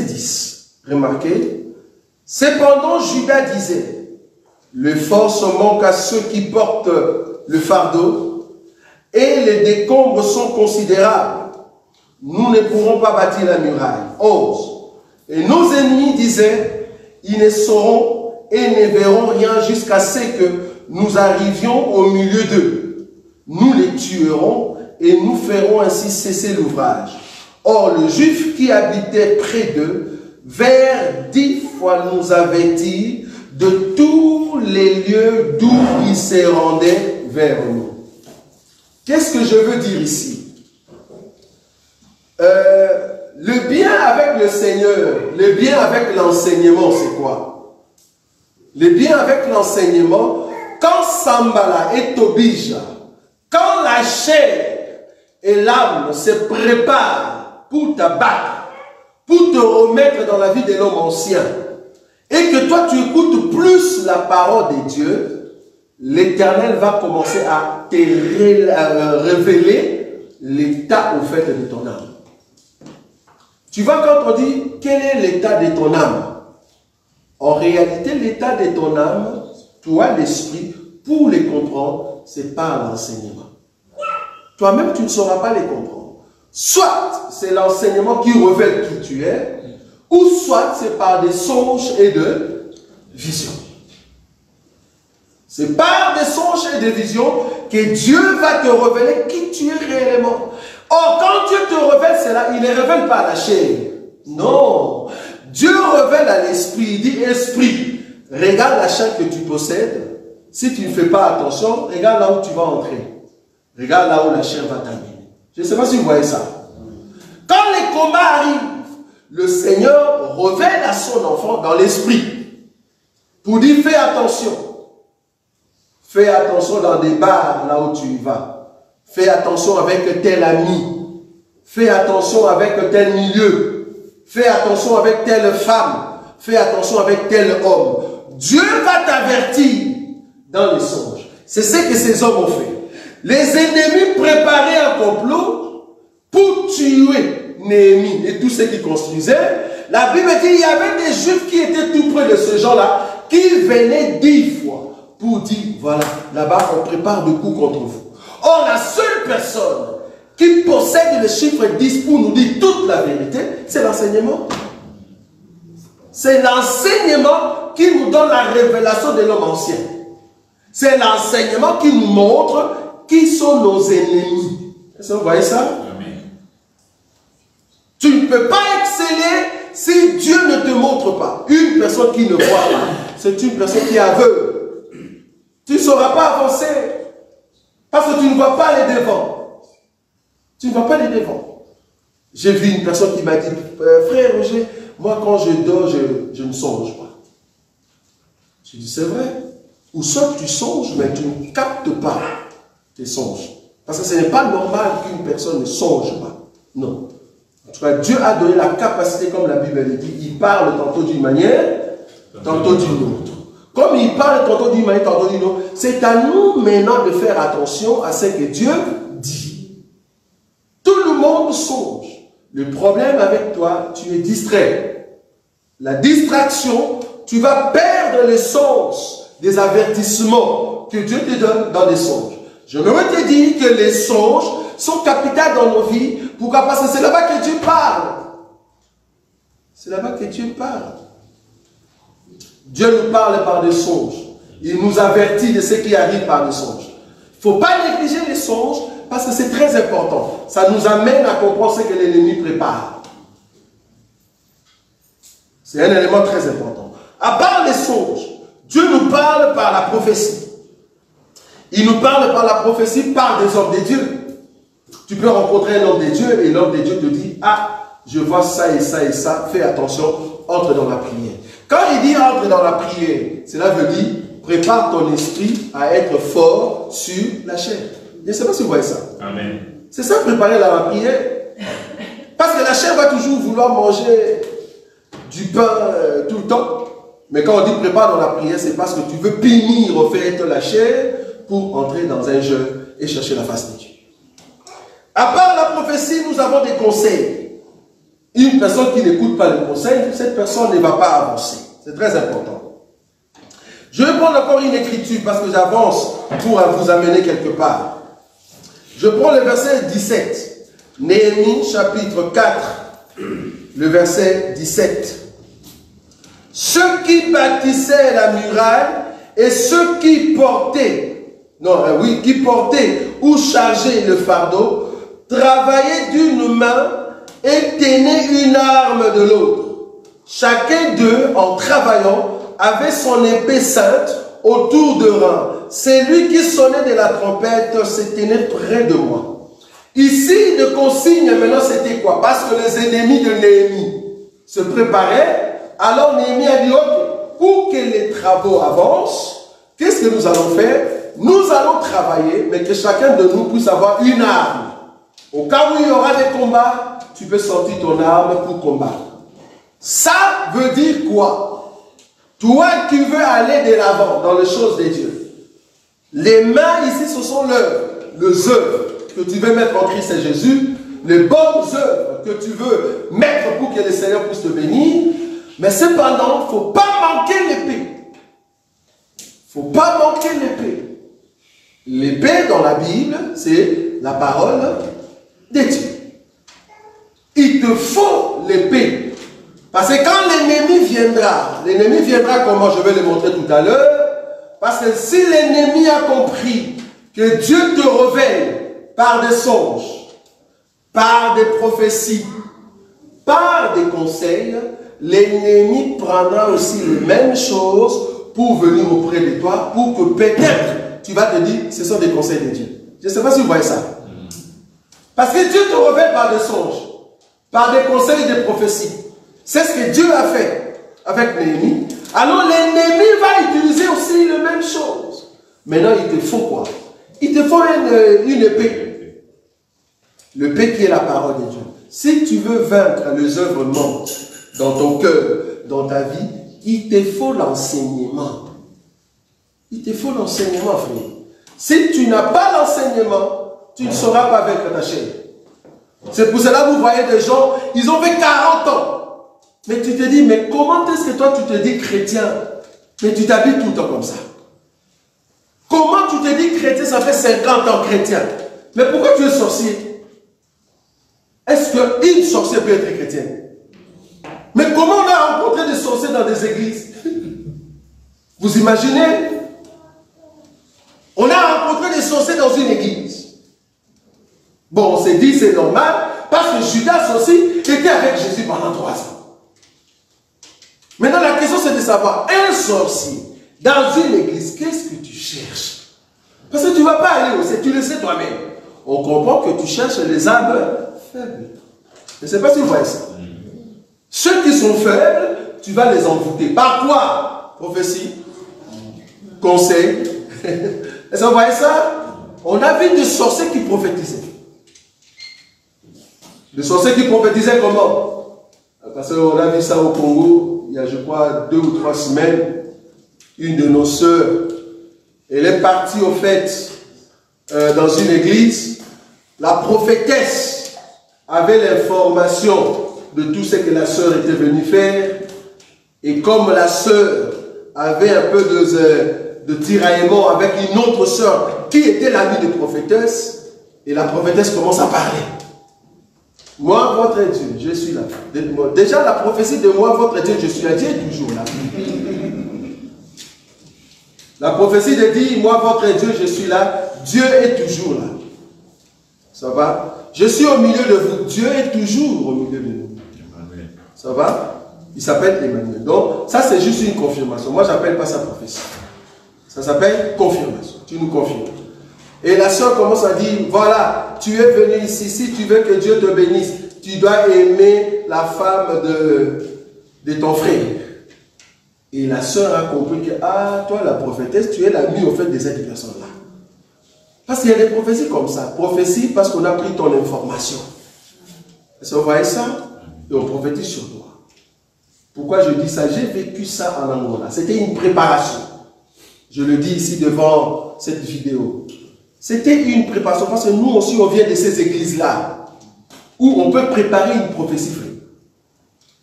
10. Remarquez. Cependant, Judas disait, les forces manquent à ceux qui portent le fardeau et les décombres sont considérables. Nous ne pourrons pas bâtir la muraille. 11. Et nos ennemis disaient, ils ne sauront et ne verront rien jusqu'à ce que nous arrivions au milieu d'eux. Nous les tuerons et nous ferons ainsi cesser l'ouvrage. Or, le Juif qui habitait près d'eux, vers 10 fois nous avait-il de tous les lieux d'où il se rendait vers nous. Qu'est-ce que je veux dire ici? Le bien avec le Seigneur, le bien avec l'enseignement, c'est quoi? Le bien avec l'enseignement, quand Sambala et Tobija, quand la chair et l'âme se préparent pour t'abattre, pour te remettre dans la vie de l'homme ancien, et que toi tu écoutes plus la parole de Dieu, l'Éternel va commencer à te révéler l'état au fait de ton âme. Tu vois, quand on dit quel est l'état de ton âme, en réalité l'état de ton âme, toi l'esprit, pour les comprendre, c'est par l'enseignement. Toi-même tu ne sauras pas les comprendre. Soit c'est l'enseignement qui révèle qui tu es, ou soit c'est par des songes et de visions. C'est par des songes et des visions que Dieu va te révéler qui tu es réellement. Or, quand Dieu te révèle cela, il ne révèle pas à la chair. Non. Dieu révèle à l'esprit. Il dit, esprit, regarde la chair que tu possèdes. Si tu ne fais pas attention, regarde là où tu vas entrer. Regarde là où la chair va t'amener. Je ne sais pas si vous voyez ça. Quand les combats arrivent, le Seigneur révèle à son enfant dans l'esprit. Pour dire, fais attention. Fais attention dans des bars, là où tu y vas. Fais attention avec tel ami. Fais attention avec tel milieu. Fais attention avec telle femme. Fais attention avec tel homme. Dieu va t'avertir dans les songes. C'est ce que ces hommes ont fait. Les ennemis préparaient un complot pour tuer Néhémie et tous ceux qui construisaient. La Bible dit qu'il y avait des Juifs qui étaient tout près de ce genre-là, qui venaient 10 fois pour dire, voilà, là-bas on prépare des coups contre vous. Or, la seule personne qui possède le chiffre 10 pour nous dire toute la vérité, c'est l'enseignement. C'est l'enseignement qui nous donne la révélation de l'homme ancien. C'est l'enseignement qui nous montre qui sont nos ennemis. Est-ce que vous voyez ça? Amen. Tu ne peux pas exceller si Dieu ne te montre pas. Une personne qui ne voit pas, c'est une personne qui est aveugle. Tu ne sauras pas avancer parce que tu ne vois pas les devants. Tu ne vois pas les devants. J'ai vu une personne qui m'a dit, frère Roger, moi quand je dors, je ne songe pas. J'ai dit, c'est vrai. Ou soit tu songes, mais tu ne captes pas tes songes. Parce que ce n'est pas normal qu'une personne ne songe pas. Non. En tout cas, Dieu a donné la capacité, comme la Bible le dit, il parle tantôt d'une manière, tantôt d'une autre. Comme il parle tantôt d'une manière, tantôt d'une autre, c'est à nous maintenant de faire attention à ce que Dieu dit. Tout le monde songe. Le problème avec toi, tu es distrait. La distraction, tu vas perdre le sens des avertissements que Dieu te donne dans les songes. Je me te dire que les songes sont capitaux dans nos vies. Pourquoi? Parce que c'est là-bas que Dieu parle. C'est là-bas que Dieu parle. Dieu nous parle par des songes. Il nous avertit de ce qui arrive par des songes. Il ne faut pas négliger les songes parce que c'est très important. Ça nous amène à comprendre ce que l'ennemi prépare. C'est un élément très important. À part les songes, Dieu nous parle par la prophétie. Il nous parle par la prophétie par des hommes de Dieu. Tu peux rencontrer un homme de Dieu et l'homme de Dieu te dit, ah, je vois ça et ça et ça, fais attention, entre dans la prière. Quand il dit entre dans la prière, cela veut dire, prépare ton esprit à être fort sur la chair. Je ne sais pas si vous voyez ça. Amen. C'est ça, préparer dans la prière. Parce que la chair va toujours vouloir manger du pain tout le temps. Mais quand on dit prépare dans la prière, c'est parce que tu veux punir au fait la chair pour entrer dans un jeûne et chercher la face de Dieu. À part la prophétie, nous avons des conseils. Une personne qui n'écoute pas les conseils, cette personne ne va pas avancer. C'est très important. Je vais prendre encore une écriture parce que j'avance pour vous amener quelque part. Je prends le verset 17. Néhémie chapitre 4, le verset 17. Ceux qui bâtissaient la muraille et ceux qui portaient, qui portaient ou chargeaient le fardeau, travaillaient d'une main et tenaient une arme de l'autre. Chacun d'eux, en travaillant, avait son épée sainte autour de rein. Celui qui sonnait de la trompette se tenait près de moi. Ici, le consigne maintenant, c'était quoi? Parce que les ennemis de Néhémie se préparaient. Alors Néhémie a dit, ok, pour que les travaux avancent, qu'est-ce que nous allons faire? Nous allons travailler, mais que chacun de nous puisse avoir une arme. Au cas où il y aura des combats, tu peux sortir ton arme pour combattre. Ça veut dire quoi? Toi qui veux aller de l'avant dans les choses de Dieu. Les mains ici, ce sont les œuvres que tu veux mettre en Christ et Jésus, les bonnes œuvres que tu veux mettre pour que le Seigneur puisse te bénir. Mais cependant, il ne faut pas manquer l'épée. Il ne faut pas manquer l'épée. L'épée dans la Bible, c'est la parole de Dieu. Il te faut l'épée. Parce que quand l'ennemi viendra comment je vais le montrer tout à l'heure, parce que si l'ennemi a compris que Dieu te révèle par des songes, par des prophéties, par des conseils, l'ennemi prendra aussi les mêmes choses pour venir auprès de toi, pour que peut-être tu vas te dire, ce sont des conseils de Dieu. Je ne sais pas si vous voyez ça. Parce que Dieu te révèle par des songes, par des conseils et des prophéties. C'est ce que Dieu a fait avec Néhémie. Alors l'ennemi va utiliser aussi les mêmes choses. Maintenant, il te faut quoi? Il te faut une épée. L'épée qui est la parole de Dieu. Si tu veux vaincre les œuvres mortes dans ton cœur, dans ta vie, il te faut l'enseignement. Il te faut l'enseignement, frère. Si tu n'as pas l'enseignement, tu ne sauras pas vaincre ta chair. C'est pour cela que vous voyez des gens, ils ont fait 40 ans. Mais tu te dis, mais comment est-ce que toi tu te dis chrétien? Mais tu t'habilles tout le temps comme ça. Comment tu te dis chrétien, ça fait 50 ans chrétien? Mais pourquoi tu es sorcier? Est-ce qu'une sorcière peut être chrétienne? Mais comment on a rencontré des sorciers dans des églises? Vous imaginez? On a rencontré des sorciers dans une église. Bon, on s'est dit c'est normal, parce que Judas aussi était avec Jésus pendant 3 ans. Maintenant, la question c'est de savoir, un sorcier dans une église, qu'est-ce que tu cherches? Parce que tu ne vas pas aller au ciel, tu le sais toi-même. On comprend que tu cherches les âmes faibles. Je ne sais pas si vous voyez ça. Ceux qui sont faibles, tu vas les envoûter. Par quoi? Prophétie, conseil. Est-ce que vous voyez ça? On a vu des sorciers qui prophétisaient. Des sorciers qui prophétisaient comment? Parce qu'on a vu ça au Congo, il y a je crois 2 ou 3 semaines. Une de nos sœurs, elle est partie au fait dans une église. La prophétesse avait l'information de tout ce que la sœur était venue faire. Et comme la sœur avait un peu de tiraillement avec une autre sœur qui était l'amie de prophétesse, et la prophétesse commence à parler. Moi, votre Dieu, je suis là. Déjà, la prophétie de moi, votre Dieu, je suis là. Dieu est toujours là. La prophétie de dire, moi, votre Dieu, je suis là. Dieu est toujours là. Ça va? Je suis au milieu de vous. Dieu est toujours au milieu de nous. Ça va? Il s'appelle Emmanuel. Donc, ça, c'est juste une confirmation. Moi, je n'appelle pas ça prophétie. Ça s'appelle confirmation. Tu nous confirmes. Et la sœur commence à dire, voilà, tu es venu ici, si tu veux que Dieu te bénisse, tu dois aimer la femme de ton frère. Et la sœur a compris que, ah, toi la prophétesse, tu es l'amie au fait de cette personne-là. Parce qu'il y a des prophéties comme ça. Prophétie parce qu'on a pris ton information. Est-ce que vous voyez ça? Et on prophétise sur toi. Pourquoi je dis ça? J'ai vécu ça en Angola. C'était une préparation. Je le dis ici devant cette vidéo. C'était une préparation parce que nous aussi on vient de ces églises-là où on peut préparer une prophétie.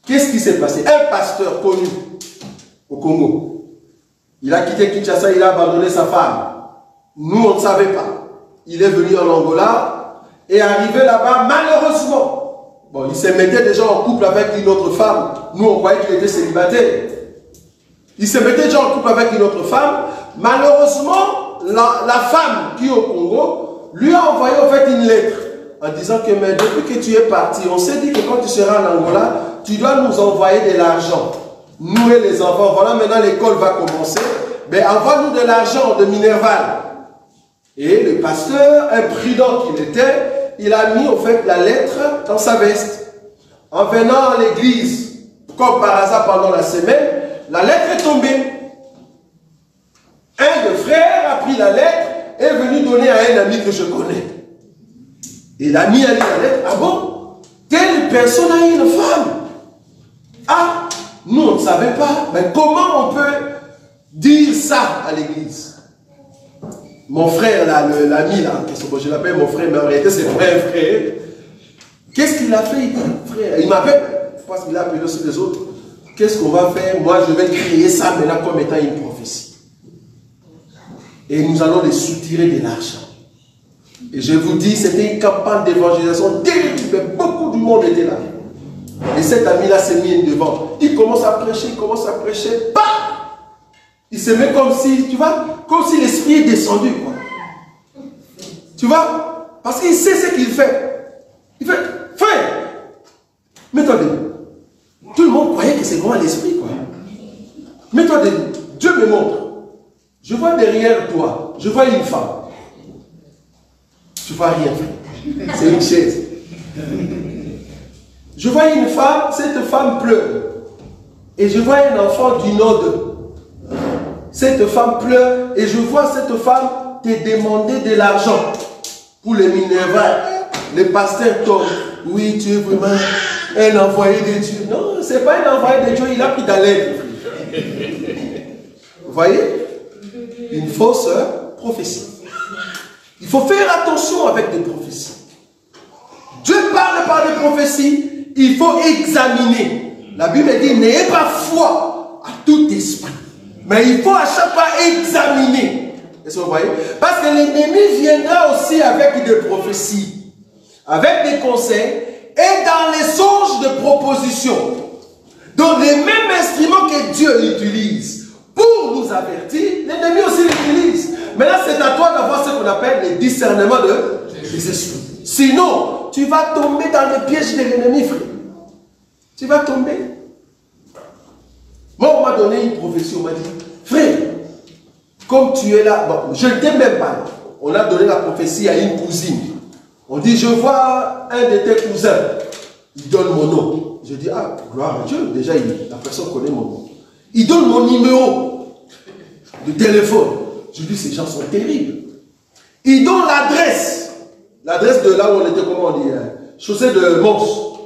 Qu'est-ce qui s'est passé? Un pasteur connu au Congo, il a quitté Kinshasa, il a abandonné sa femme. Nous on ne savait pas. Il est venu en Angola et arrivé là-bas, malheureusement, bon, il se mettait déjà en couple avec une autre femme. Nous on croyait qu'il était célibataire. Il se mettait déjà en couple avec une autre femme. Malheureusement, la femme qui est au Congo lui a envoyé en fait une lettre en disant que mais depuis que tu es parti, on s'est dit que quand tu seras en Angola, tu dois nous envoyer de l'argent. Nous et les enfants, voilà maintenant l'école va commencer, mais envoie-nous de l'argent de Minerval. Et le pasteur, imprudent qu'il était, il a mis en fait la lettre dans sa veste. En venant à l'église, comme par hasard pendant la semaine, la lettre est tombée. Un des frères a pris la lettre et est venu donner à un ami que je connais. Et l'ami a lu la lettre. Ah bon? Telle personne a une femme. Ah, nous on ne savait pas. Mais comment on peut dire ça à l'église? Mon frère, l'ami là, je l'appelle mon frère, mais en réalité c'est pas un frère. Qu'est-ce qu'il a fait? Il dit, frère, il m'appelle, parce qu'il a appelé aussi les autres. Qu'est-ce qu'on va faire? Moi je vais créer ça maintenant comme étant une prophétie. Et nous allons les soutirer de l'argent. Et je vous dis, c'était une campagne d'évangélisation terrible. Beaucoup du monde était là. Et cet ami-là s'est mis devant. Il commence à prêcher, Bah! Il se met comme si, tu vois, comme si l'esprit est descendu. Quoi. Tu vois? Parce qu'il sait ce qu'il fait. Il fait, frère, mets-toi debout. Tout le monde croyait que c'est vraiment l'esprit. Mets-toi debout. Dieu me montre. Je vois derrière toi, je vois une femme. Tu vois rien, frère. C'est une chaise. Je vois une femme, cette femme pleure. Et je vois un enfant du nord. Cette femme pleure et je vois cette femme te demander de l'argent pour les Minerval. Le pasteur tombe. Oui, tu es vraiment un envoyé de Dieu. Non, ce n'est pas un envoyé de Dieu, il a pris ta lettre. Vous voyez? Une fausse prophétie. Il faut faire attention avec des prophéties. Dieu parle par des prophéties, il faut examiner. La Bible dit, n'ayez pas foi à tout esprit. Mais il faut à chaque fois examiner. Est-ce que vous voyez? Parce que l'ennemi viendra aussi avec des prophéties, avec des conseils et dans les songes de propositions. Donc les mêmes instruments que Dieu utilise pour pour nous avertir, l'ennemi aussi l'utilise. Maintenant, c'est à toi d'avoir ce qu'on appelle le discernement des esprits. Sinon, tu vas tomber dans les pièges de l'ennemi, frère. Tu vas tomber. Moi, on m'a donné une prophétie, on m'a dit, frère, comme tu es là, bon, je ne t'aime même pas. On a donné la prophétie à une cousine. On dit, je vois un de tes cousins. Il donne mon nom. Je dis, ah, gloire à Dieu. Déjà, la personne connaît mon nom. Il donne mon numéro de téléphone. Je dis, ces gens sont terribles. Il donne l'adresse. L'adresse de là où on était, comment on dit, chaussée de Mons.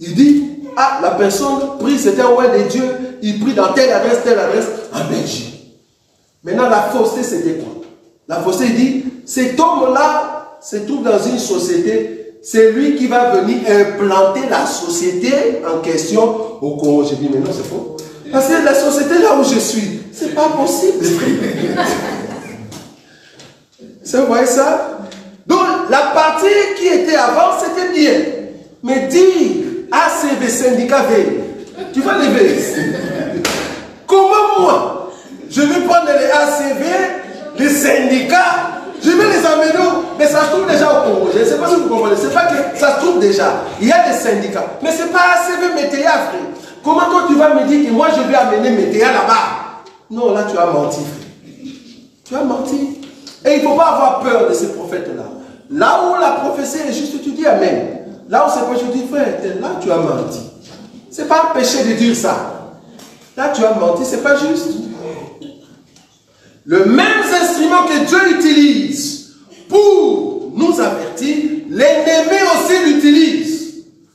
Il dit, ah, la personne prie, c'était un roi de Dieu. Il prie dans telle adresse, en Belgique. Maintenant, la fausseté, c'était quoi? La fausseté, il dit, cet homme-là se trouve dans une société, c'est lui qui va venir implanter la société en question au Congo. J'ai dit, mais non, c'est faux. Parce que la société là où je suis, c'est pas possible. Vous voyez ça? Donc, la partie qui était avant, c'était bien. Mais dire ACV, syndicat V, tu vas lever. Comment moi, je vais prendre les ACV, les syndicats, je vais les amener où? Mais ça se trouve déjà au Congo. Je ne sais pas si vous comprenez. C'est pas que ça se trouve déjà. Il y a des syndicats. Mais ce n'est pas ACV Météa, frère. Comment toi tu vas me dire que moi je vais amener Météa là-bas? Non, là tu as menti, frère. Tu as menti. Et il ne faut pas avoir peur de ces prophètes-là. Là où la prophétie est juste, tu dis Amen. Là où c'est pas, je dis frère, là tu as menti. Ce n'est pas un péché de dire ça. Là tu as menti, ce n'est pas juste. Le même instrument que Dieu utilise pour nous avertir, l'ennemi aussi l'utilise.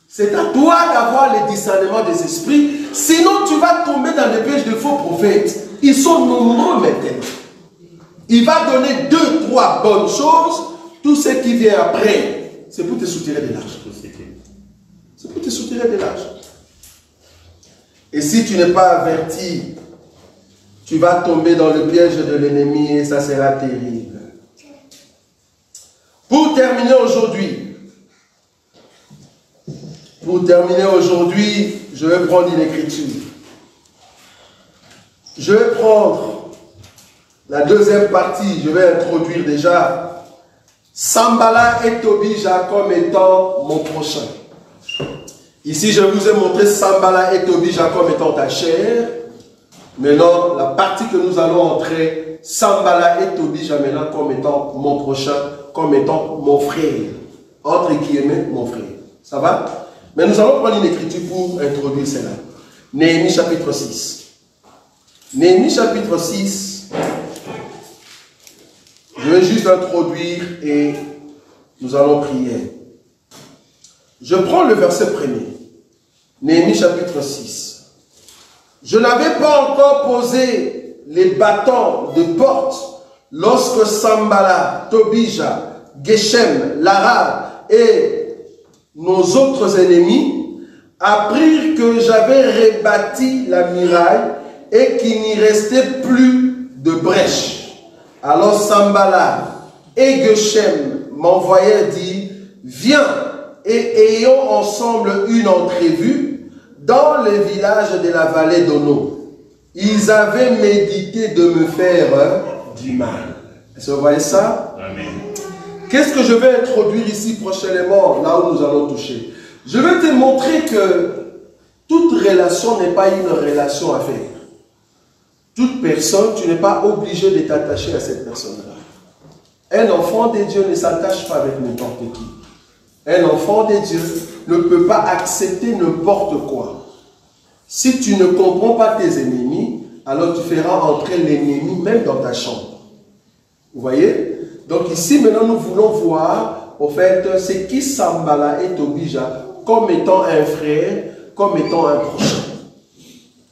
C'est à toi d'avoir le discernement des esprits. Sinon, tu vas tomber dans les pièges de faux prophètes. Ils sont nombreux maintenant. Il va donner 2, 3 bonnes choses. Tout ce qui vient après, c'est pour te soutirer de l'argent. C'est pour te soutirer de l'argent. Et si tu n'es pas averti, tu vas tomber dans le piège de l'ennemi et ça sera terrible. Pour terminer aujourd'hui, je vais prendre une écriture. Je vais prendre la deuxième partie. Je vais introduire déjà Sanballat et Tobija comme étant mon prochain. Ici, je vous ai montré Sanballat et Tobija comme étant ta chair. Maintenant, la partie que nous allons entrer, Sanballat et Tobija maintenant comme étant mon prochain, comme étant mon frère. Entre guillemets, mon frère. Ça va? Mais nous allons prendre une écriture pour introduire cela. Néhémie chapitre 6. Néhémie chapitre 6. Je vais juste introduire et nous allons prier. Je prends le verset premier. Néhémie chapitre 6. Je n'avais pas encore posé les bâtons de porte lorsque Sanballat, Tobija, Geshem, l'Arabe et nos autres ennemis apprirent que j'avais rebâti la muraille et qu'il n'y restait plus de brèche. Alors Sanballat et Geshem m'envoyèrent dire, viens et ayons ensemble une entrevue dans le village de la vallée d'Ono. Ils avaient médité de me faire du mal. Est-ce que vous voyez ça? Amen. Qu'est-ce que je vais introduire ici prochainement, là où nous allons toucher? Je vais te montrer que toute relation n'est pas une relation à faire. Toute personne, tu n'es pas obligé de t'attacher à cette personne-là. Un enfant de Dieu ne s'attache pas avec n'importe qui. Un enfant de Dieu ne peut pas accepter n'importe quoi. Si tu ne comprends pas tes ennemis, alors tu feras entrer l'ennemi même dans ta chambre. Vous voyez? Donc ici, maintenant, nous voulons voir, au fait, c'est qui Sanballat et Tobija comme étant un frère, comme étant un prochain.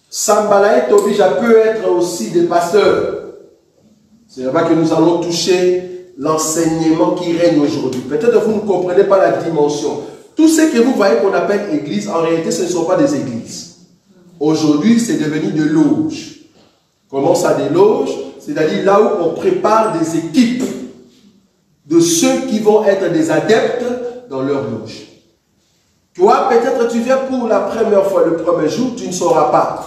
Sanballat et Tobija peut être aussi des pasteurs. C'est là-bas que nous allons toucher l'enseignement qui règne aujourd'hui. Peut-être que vous ne comprenez pas la dimension. Tout ce que vous voyez qu'on appelle église, en réalité, ce ne sont pas des églises. Aujourd'hui, c'est devenu des loges. Comment ça, des loges? C'est-à-dire là où on prépare des équipes de ceux qui vont être des adeptes dans leur loge. Toi, peut-être tu viens pour la première fois, le premier jour, tu ne sauras pas.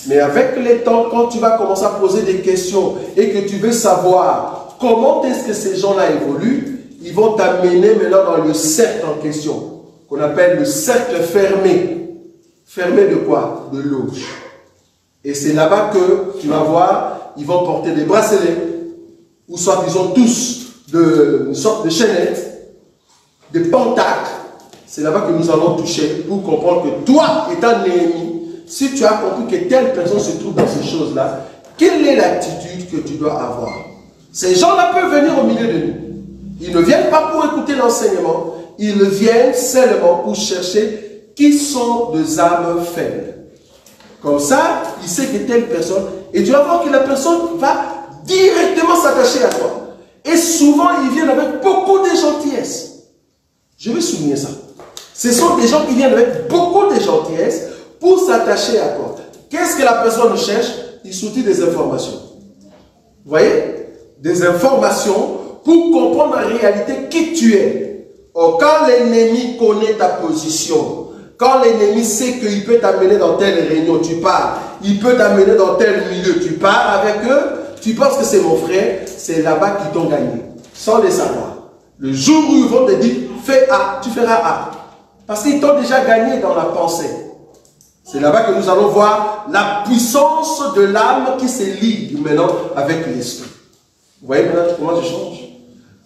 Mais avec le temps, quand tu vas commencer à poser des questions et que tu veux savoir comment est-ce que ces gens-là évoluent, ils vont t'amener maintenant dans le cercle en question, qu'on appelle le cercle fermé. Fermé de quoi? De loge. Et c'est là-bas que tu vas voir, ils vont porter des bracelets, ou soit ils ont tous une sorte de chaînette, des pentacles. C'est là-bas que nous allons toucher pour comprendre que toi, étant Néhémie, si tu as compris que telle personne se trouve dans ces choses-là, quelle est l'attitude que tu dois avoir? Ces gens-là peuvent venir au milieu de nous. Ils ne viennent pas pour écouter l'enseignement, ils viennent seulement pour chercher qui sont des âmes faibles. Comme ça, il sait que telle personne, et tu vas voir que la personne va directement s'attacher à toi. Et souvent, ils viennent avec beaucoup de gentillesse. Je vais souligner ça. Ce sont des gens qui viennent avec beaucoup de gentillesse pour s'attacher à toi. Qu'est-ce que la personne cherche? Il soutient des informations. Vous voyez? Des informations pour comprendre en réalité qui tu es. Or, quand l'ennemi connaît ta position, quand l'ennemi sait qu'il peut t'amener dans telle réunion, tu pars. Il peut t'amener dans tel milieu, tu pars avec eux. Tu penses que c'est mon frère, c'est là-bas qu'ils t'ont gagné. Sans le savoir. Le jour où ils vont te dire, fais A, tu feras A. Parce qu'ils t'ont déjà gagné dans la pensée. C'est là-bas que nous allons voir la puissance de l'âme qui se ligue maintenant avec l'esprit. Vous voyez maintenant comment je change?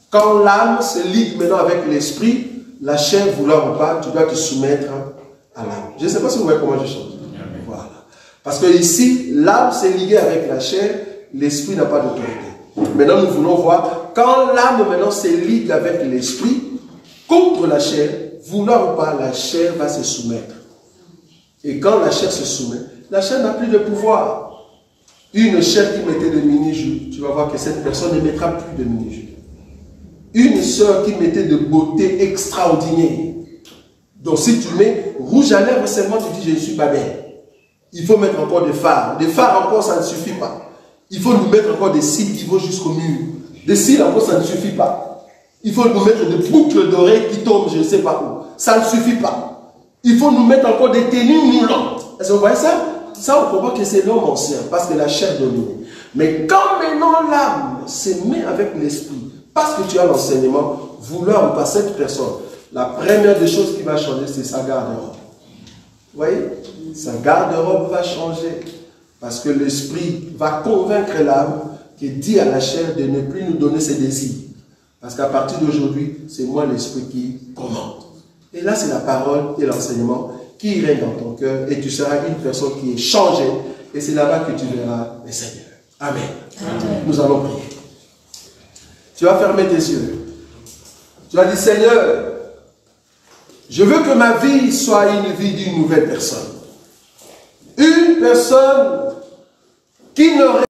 Quand l'âme se ligue maintenant avec l'esprit, la chair, vouloir ou pas, tu dois te soumettre à l'âme. Je ne sais pas si vous voyez comment je change. Voilà. Parce que ici, l'âme s'est liée avec la chair, l'esprit n'a pas d'autorité. Maintenant, nous voulons voir, quand l'âme maintenant se ligue avec l'esprit, contre la chair, vouloir ou pas, la chair va se soumettre. Et quand la chair se soumet, la chair n'a plus de pouvoir. Une chair qui mettait de mini-jus, tu vas voir que cette personne ne mettra plus de mini-jus. Une sœur qui mettait de beauté extraordinaire. Donc si tu mets rouge à lèvres seulement, tu dis je ne suis pas belle. Il faut mettre encore des fards. Des fards encore, ça ne suffit pas. Il faut nous mettre encore des cils qui vont jusqu'au mur. Des cils encore, ça ne suffit pas. Il faut nous mettre des boucles d'oreilles qui tombent je ne sais pas où. Ça ne suffit pas. Il faut nous mettre encore des tenues moulantes. Est-ce que vous voyez ça? Ça, on comprend que c'est l'homme ancien, parce que la chair domine. Mais quand maintenant l'âme se met avec l'esprit, parce que tu as l'enseignement, vouloir ou pas cette personne, la première des choses qui va changer, c'est sa garde-robe. Vous voyez? Sa garde-robe va changer, parce que l'esprit va convaincre l'âme qui dit à la chair de ne plus nous donner ses désirs. Parce qu'à partir d'aujourd'hui, c'est moi l'esprit qui commande. Et là, c'est la parole et l'enseignement qui règne dans ton cœur et tu seras une personne qui est changée. Et c'est là-bas que tu verras le Seigneur. Amen. Amen. Nous allons prier. Tu vas fermer tes yeux. Tu vas dire, Seigneur, je veux que ma vie soit une vie d'une nouvelle personne. Une personne qui n'aurait